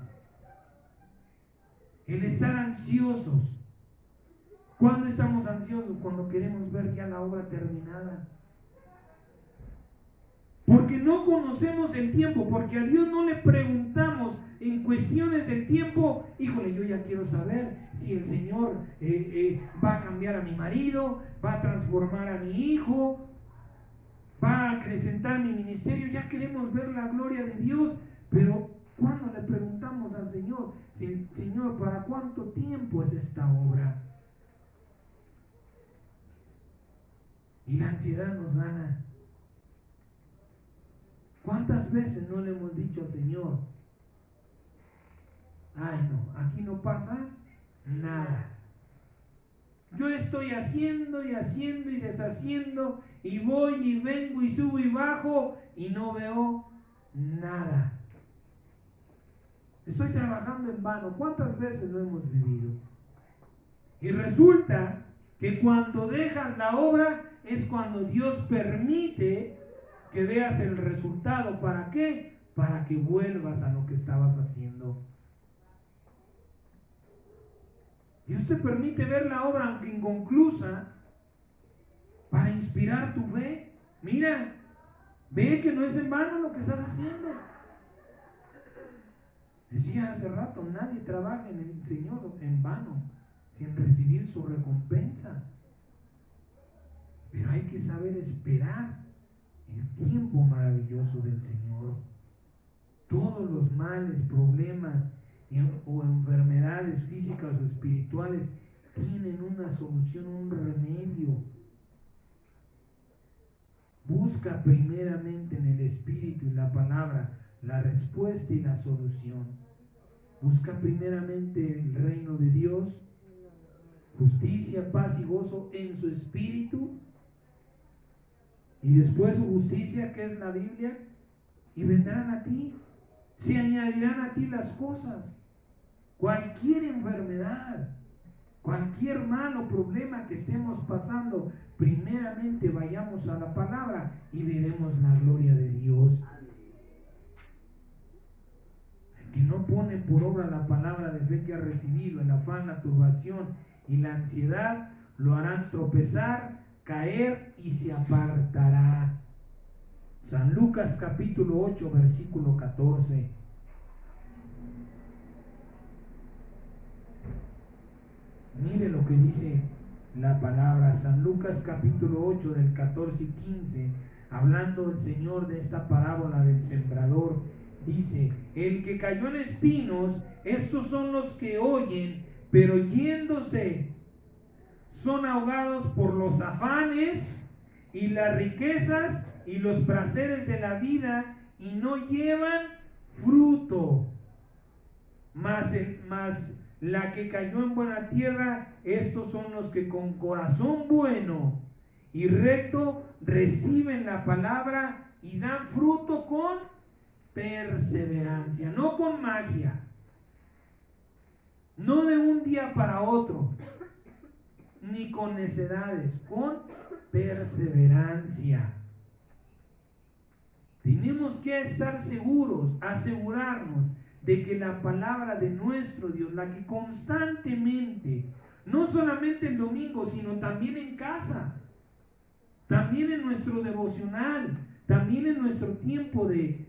El estar ansiosos. ¿Cuándo estamos ansiosos? Cuando queremos ver ya la obra terminada. Porque no conocemos el tiempo, porque a Dios no le preguntamos en cuestiones del tiempo. Híjole, yo ya quiero saber si el Señor va a cambiar a mi marido, va a transformar a mi hijo, va a acrecentar mi ministerio. Ya queremos ver la gloria de Dios, pero ¿cuándo le preguntamos al Señor? Señor, ¿para cuánto tiempo es esta obra? Y la ansiedad nos gana. ¿Cuántas veces no le hemos dicho al Señor? Ay, no, aquí no pasa nada. Yo estoy haciendo y haciendo y deshaciendo, y voy y vengo y subo y bajo y no veo nada. Estoy trabajando en vano. ¿Cuántas veces lo hemos vivido? Y resulta que cuando dejas la obra es cuando Dios permite que veas el resultado. ¿Para qué? Para que vuelvas a lo que estabas haciendo. Dios te permite ver la obra aunque inconclusa para inspirar tu fe. Mira, ve que no es en vano lo que estás haciendo. Decía hace rato, nadie trabaja en el Señor en vano, sin recibir su recompensa. Pero hay que saber esperar el tiempo maravilloso del Señor. Todos los males, problemas o enfermedades físicas o espirituales tienen una solución, un remedio. Busca primeramente en el Espíritu y la palabra la respuesta y la solución. Busca primeramente el reino de Dios, justicia, paz y gozo en su Espíritu, y después su justicia, que es la Biblia, y vendrán a ti, se añadirán a ti las cosas. Cualquier enfermedad, cualquier mal o problema que estemos pasando, primeramente vayamos a la palabra y veremos la gloria de Dios. El que no pone por obra la palabra de fe que ha recibido, el afán, la turbación y la ansiedad, lo harán tropezar, caer y se apartará. San Lucas capítulo 8, versículo 14. Mire lo que dice la palabra. San Lucas capítulo 8 del 14 y 15, hablando el Señor de esta parábola del sembrador, dice: el que cayó en espinos, estos son los que oyen, pero yéndose son ahogados por los afanes y las riquezas y los placeres de la vida, y no llevan fruto. Mas la que cayó en buena tierra, estos son los que con corazón bueno y recto reciben la palabra y dan fruto con perseverancia, no con magia, no de un día para otro, ni con necedades, con perseverancia. Tenemos que estar seguros, asegurarnos de que la palabra de nuestro Dios, la que constantemente, no solamente el domingo, sino también en casa, también en nuestro devocional, también en nuestro tiempo de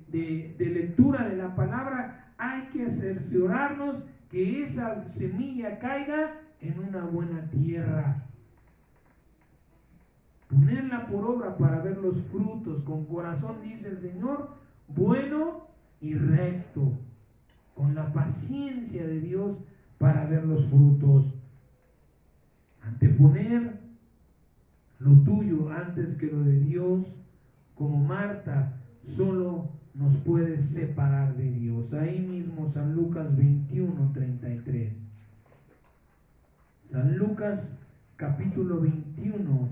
lectura de la palabra, hay que cerciorarnos que esa semilla caiga en una buena tierra. Ponerla por obra para ver los frutos, con corazón, dice el Señor, bueno y recto, con la paciencia de Dios para ver los frutos. Anteponer lo tuyo antes que lo de Dios, como Marta, solo nos puede separar de Dios. Ahí mismo San Lucas 21, 33. San Lucas capítulo 21,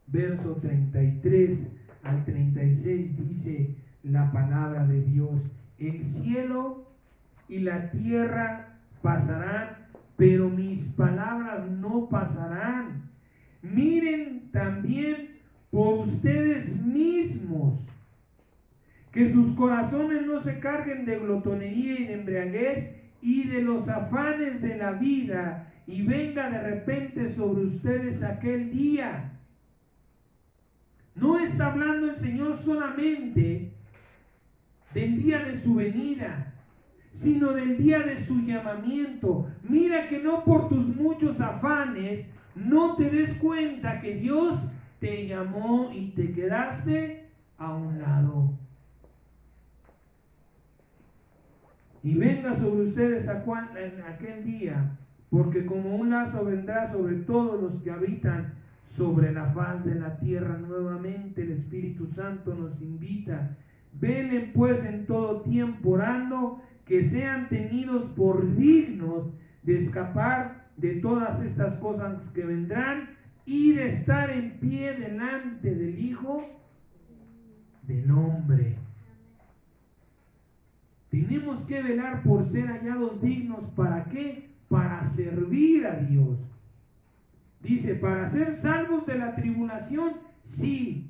verso 33 al 36, dice la palabra de Dios: el cielo y la tierra pasarán, pero mis palabras no pasarán. Miren también por ustedes mismos, que sus corazones no se carguen de glotonería y de embriaguez y de los afanes de la vida, y venga de repente sobre ustedes aquel día. No está hablando el Señor solamente del día de su venida, sino del día de su llamamiento. Mira que no por tus muchos afanes no te des cuenta que Dios te llamó y te quedaste a un lado. Y venga sobre ustedes en aquel día, porque como un lazo vendrá sobre todos los que habitan sobre la faz de la tierra. Nuevamente el Espíritu Santo nos invita: velen pues en todo tiempo orando, que sean tenidos por dignos de escapar de todas estas cosas que vendrán y de estar en pie delante del Hijo del Hombre. Tenemos que velar por ser hallados dignos. ¿Para qué? Para servir a Dios. Dice, para ser salvos de la tribulación, sí,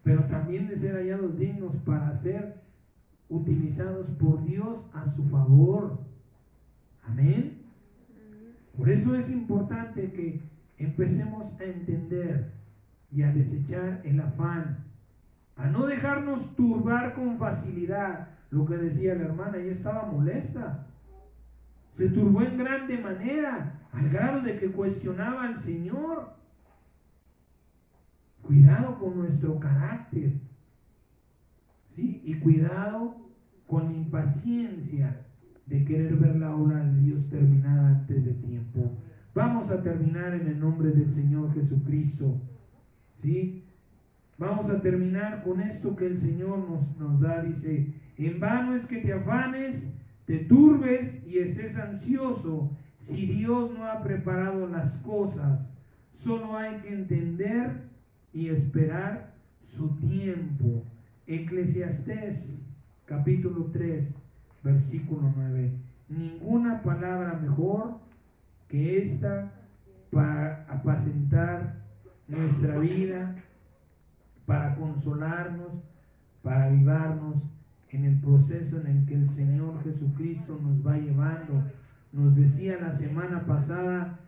pero también de ser hallados dignos para ser utilizados por Dios a su favor. Amén. Por eso es importante que empecemos a entender y a desechar el afán, a no dejarnos turbar con facilidad. Lo que decía la hermana, ella estaba molesta, se turbó en grande manera, al grado de que cuestionaba al Señor. Cuidado con nuestro carácter, ¿sí? Y cuidado con la impaciencia de querer ver la obra de Dios terminada antes de tiempo. Vamos a terminar en el nombre del Señor Jesucristo, ¿sí? Vamos a terminar con esto que el Señor nos da. Dice: en vano es que te afanes, te turbes y estés ansioso, si Dios no ha preparado las cosas. Solo hay que entender y esperar su tiempo. Eclesiastés capítulo 3 versículo 9. Ninguna palabra mejor que esta para apacentar nuestra vida, para consolarnos, para avivarnos en el proceso en el que el Señor Jesucristo nos va llevando. Nos decía la semana pasada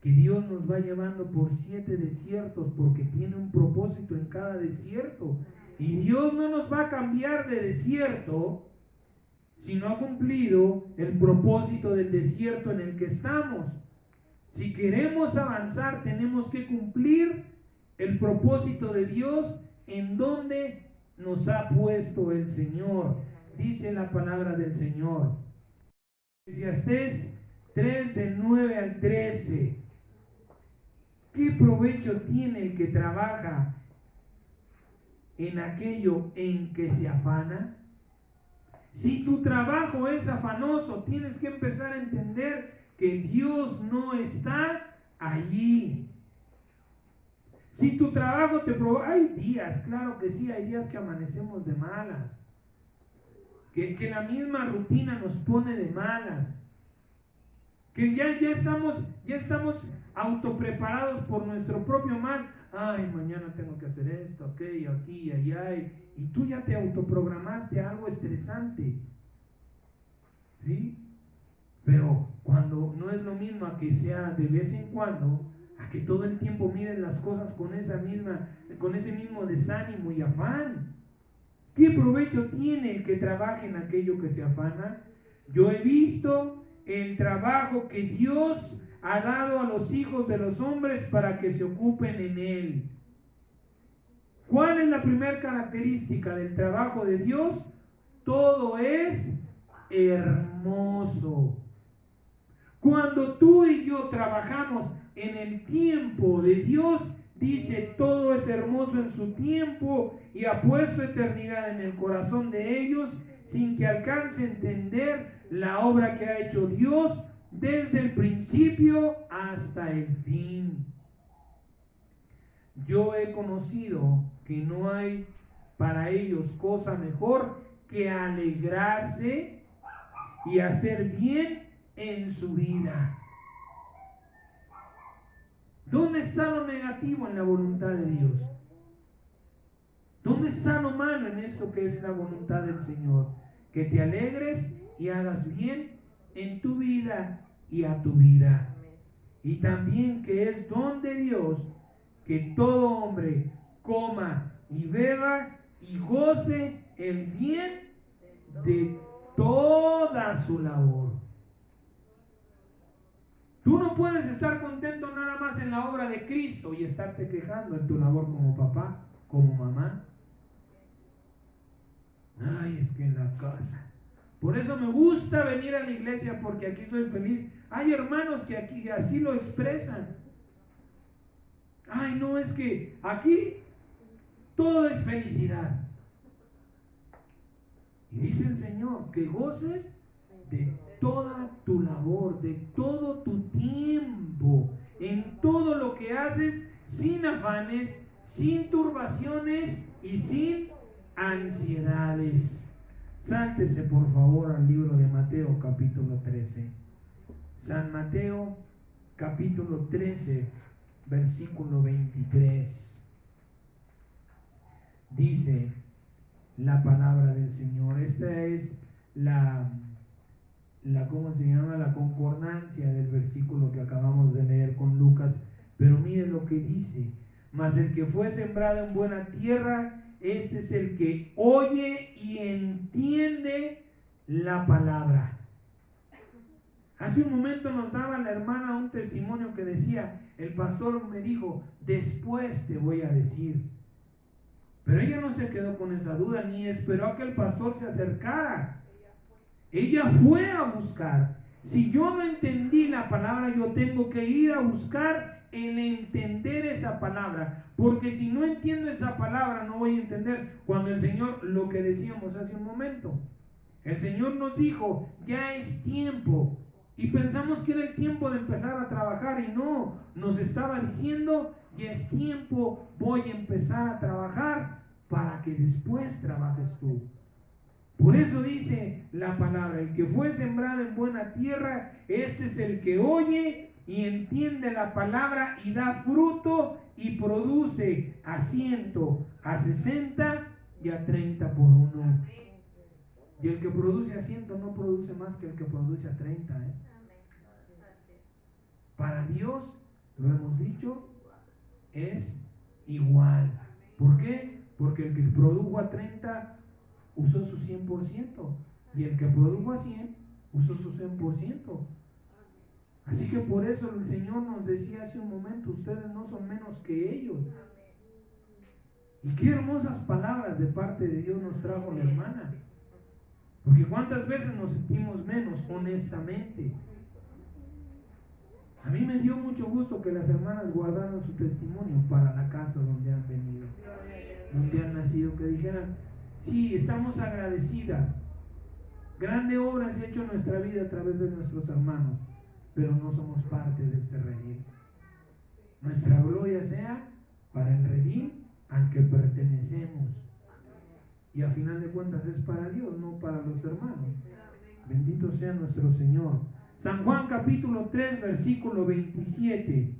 que Dios nos va llevando por 7 desiertos porque tiene un propósito en cada desierto. Y Dios no nos va a cambiar de desierto si no ha cumplido el propósito del desierto en el que estamos. Si queremos avanzar, tenemos que cumplir el propósito de Dios en donde nos ha puesto el Señor. Dice la palabra del Señor. Eclesiastés 3 del 9 al 13. ¿Qué provecho tiene el que trabaja en aquello en que se afana? Si tu trabajo es afanoso, tienes que empezar a entender que Dios no está allí. Si tu trabajo te provoca, hay días, claro que sí, hay días que amanecemos de malas, que la misma rutina nos pone de malas, que ya estamos autopreparados por nuestro propio mal. Ay, mañana tengo que hacer esto, aquello, aquí, allá, y tú ya te autoprogramaste a algo estresante, ¿sí? Pero cuando no es lo mismo a que sea de vez en cuando, a que todo el tiempo miren las cosas con ese mismo desánimo y afán. ¿Qué provecho tiene el que trabaje en aquello que se afana? Yo he visto el trabajo que Dios ha dado a los hijos de los hombres para que se ocupen en él. ¿Cuál es la primera característica del trabajo de Dios? Todo es hermoso. Cuando tú y yo trabajamos en el tiempo de Dios, dice, todo es hermoso en su tiempo y ha puesto eternidad en el corazón de ellos, sin que alcance a entender la obra que ha hecho Dios desde el principio hasta el fin. Yo he conocido que no hay para ellos cosa mejor que alegrarse y hacer bien en su vida. ¿Dónde está lo negativo en la voluntad de Dios? ¿Dónde está lo malo en esto que es la voluntad del Señor? Que te alegres y hagas bien en tu vida y a tu vida. Y también que es don de Dios que todo hombre coma y beba y goce el bien de toda su labor. Tú no puedes estar contento nada más en la obra de Cristo y estarte quejando en tu labor como papá, como mamá. Ay, es que en la casa. Por eso me gusta venir a la iglesia, porque aquí soy feliz. Hay hermanos que aquí así lo expresan. Ay, no, es que aquí todo es felicidad. Y dice el Señor que goces de toda tu labor, de todo tu tiempo, en todo lo que haces, sin afanes, sin turbaciones y sin ansiedades. Sáltese por favor al libro de Mateo capítulo 13. San Mateo capítulo 13, versículo 23. Dice la palabra del Señor. Esta es ¿cómo se llama? La concordancia del versículo que acabamos de leer con Lucas. Pero mire lo que dice: mas el que fue sembrado en buena tierra, este es el que oye y entiende la palabra. Hace un momento nos daba la hermana un testimonio que decía, el pastor me dijo, después te voy a decir. Pero ella no se quedó con esa duda, ni esperó a que el pastor se acercara. Ella fue a buscar. Si yo no entendí la palabra, yo tengo que ir a buscar el entender esa palabra. Porque si no entiendo esa palabra, no voy a entender. Cuando el Señor, lo que decíamos hace un momento, el Señor nos dijo, ya es tiempo. Y pensamos que era el tiempo de empezar a trabajar y no, nos estaba diciendo, ya es tiempo, voy a empezar a trabajar para que después trabajes tú. Por eso dice la palabra, el que fue sembrado en buena tierra, este es el que oye y entiende la palabra y da fruto y produce a 100, a 60 y a 30 por uno. Y el que produce a 100 no produce más que el que produce a 30. Para Dios, lo hemos dicho, es igual. ¿Por qué? Porque el que produjo a 30 usó su 100% y el que produjo a 100 usó su 100%. Así que por eso el Señor nos decía hace un momento, ustedes no son menos que ellos. Y qué hermosas palabras de parte de Dios nos trajo la hermana. Porque cuántas veces nos sentimos menos, honestamente. A mí me dio mucho gusto que las hermanas guardaran su testimonio para la casa donde han venido, donde han nacido, que dijeran, sí, estamos agradecidas. Grande obra se ha hecho en nuestra vida a través de nuestros hermanos, pero no somos parte de este redil. Nuestra gloria sea para el redil al que pertenecemos. Y a final de cuentas es para Dios, no para los hermanos. Bendito sea nuestro Señor. San Juan capítulo 3, versículo 27.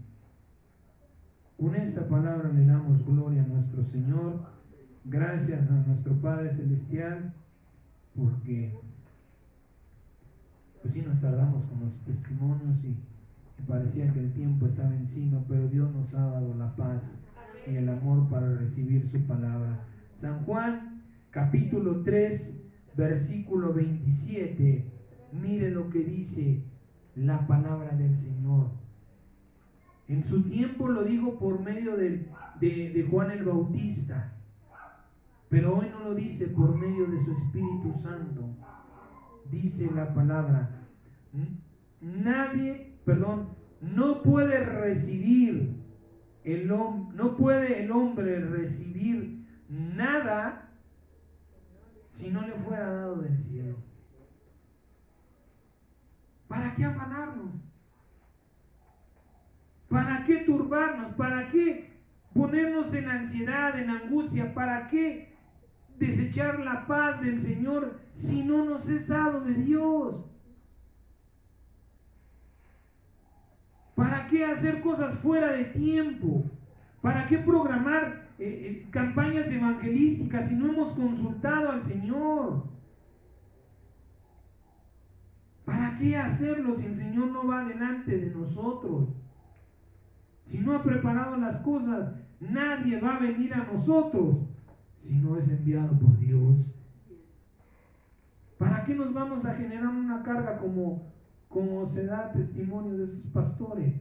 Con esta palabra le damos gloria a nuestro Señor. Gracias a nuestro Padre Celestial, porque pues sí nos tardamos con los testimonios y parecía que el tiempo estaba encima, pero Dios nos ha dado la paz y el amor para recibir su palabra. San Juan capítulo 3, versículo 27. Mire lo que dice la palabra del Señor. En su tiempo lo dijo por medio de Juan el Bautista, pero hoy no lo dice por medio de su Espíritu Santo. Dice la palabra, no puede el hombre recibir nada si no le fuera dado del cielo. ¿Para qué afanarnos? ¿Para qué turbarnos? ¿Para qué ponernos en ansiedad, en angustia? ¿Para qué desechar la paz del Señor si no nos es dado de Dios? ¿Para qué hacer cosas fuera de tiempo? ¿Para qué programar campañas evangelísticas si no hemos consultado al Señor? ¿Para qué hacerlo si el Señor no va delante de nosotros? Si no ha preparado las cosas, nadie va a venir a nosotros si no es enviado por Dios. ¿Para qué nos vamos a generar una carga como se da testimonio de esos pastores?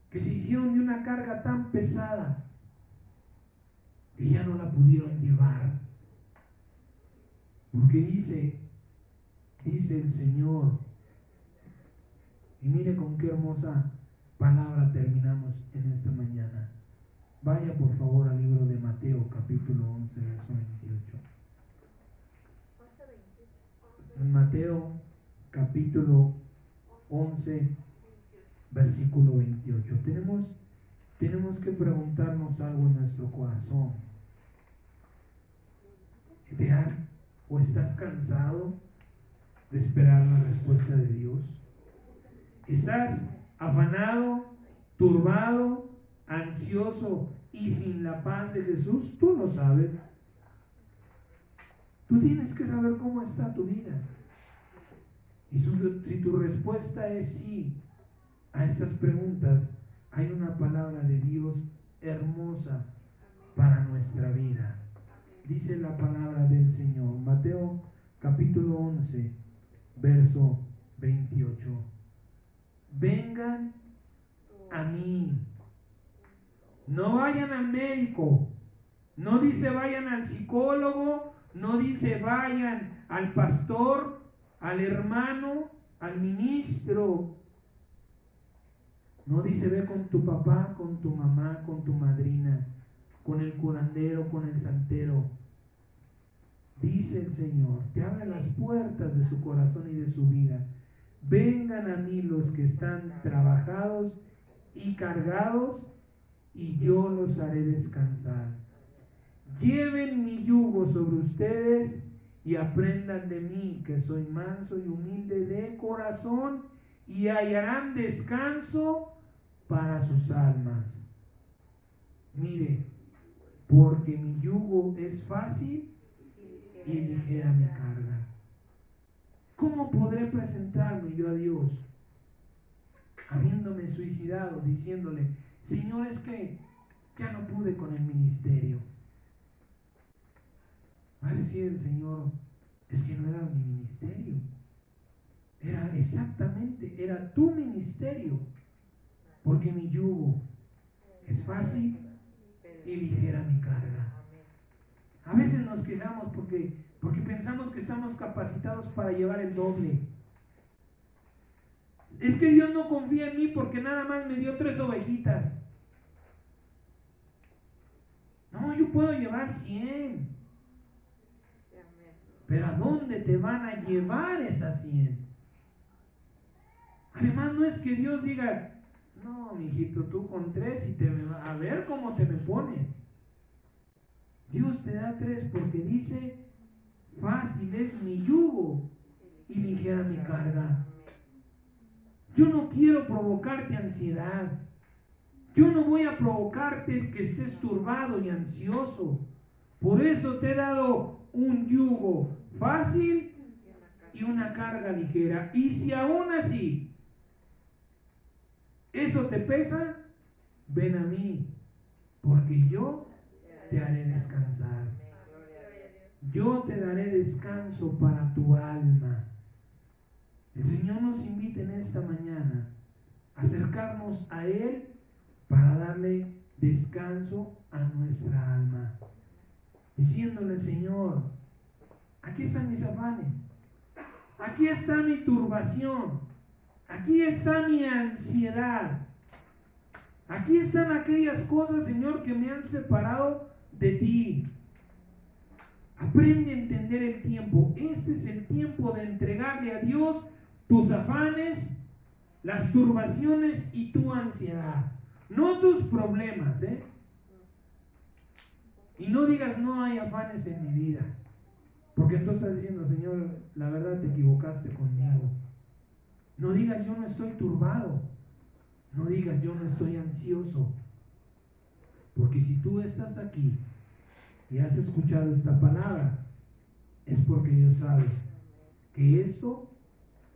Que se hicieron de una carga tan pesada que ya no la pudieron llevar. Porque dice el Señor, y mire con qué hermosa palabra terminamos en esta mañana. Vaya por favor al libro de Mateo capítulo 11, verso 28. En Mateo capítulo 11, versículo 28. Tenemos que preguntarnos algo en nuestro corazón. ¿Estás cansado de esperar la respuesta de Dios? ¿Estás afanado, turbado, ansioso y sin la paz de Jesús? Tú lo sabes. Tú tienes que saber cómo está tu vida. Y si tu respuesta es sí a estas preguntas, hay una palabra de Dios hermosa para nuestra vida. Dice la palabra del Señor, Mateo capítulo 11, verso 28. Vengan a mí. No vayan al médico. No dice vayan al psicólogo. No dice vayan al pastor, al hermano, al ministro. No dice ve con tu papá, con tu mamá, con tu madrina, con el curandero, con el santero. Dice el Señor, te abre las puertas de su corazón y de su vida. Vengan a mí los que están trabajados y cargados, y yo los haré descansar. Lleven mi yugo sobre ustedes y aprendan de mí, que soy manso y humilde de corazón, y hallarán descanso para sus almas. Mire, porque mi yugo es fácil y ligera mi carga. ¿Cómo podré presentarme yo a Dios? Habiéndome suicidado, diciéndole, Señor, es que ya no pude con el ministerio. Va a decir el Señor, es que no era mi ministerio. Era tu ministerio. Porque mi yugo es fácil y ligera mi carga. A veces nos quejamos porque pensamos que estamos capacitados para llevar el doble. Es que Dios no confía en mí porque nada más me dio 3 ovejitas. No, yo puedo llevar 100. Pero ¿a dónde te van a llevar esas 100? Además no es que Dios diga, no, mijito, tú con 3 y a ver cómo te me pones. Dios te da 3 porque dice, fácil es mi yugo y ligera mi carga. Yo no quiero provocarte ansiedad. Yo no voy a provocarte que estés turbado y ansioso. Por eso te he dado un yugo fácil y una carga ligera. Y si aún así eso te pesa, ven a mí, porque yo te haré descansar. Yo te daré descanso para tu alma. El Señor nos invita en esta mañana a acercarnos a Él para darle descanso a nuestra alma. Diciéndole, Señor, aquí están mis afanes, aquí está mi turbación, aquí está mi ansiedad, aquí están aquellas cosas, Señor, que me han separado de ti. Aprende a entender el tiempo. Este es el tiempo de entregarle a Dios tus afanes, las turbaciones y tu ansiedad. No tus problemas, Y no digas, no hay afanes en mi vida. Porque tú estás diciendo, Señor, la verdad te equivocaste conmigo. No digas, yo no estoy turbado. No digas, yo no estoy ansioso. Porque si tú estás aquí y has escuchado esta palabra, es porque Dios sabe que esto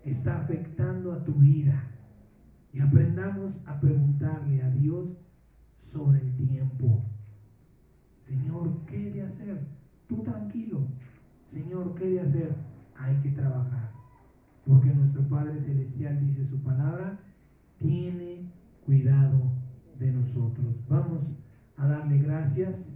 está afectando a tu vida. Y aprendamos a preguntarle a Dios sobre el tiempo. Señor, ¿qué he de hacer? Tú tranquilo. Señor, ¿qué he de hacer? Hay que trabajar. Porque nuestro Padre Celestial, dice su palabra, tiene cuidado de nosotros. Vamos a darle gracias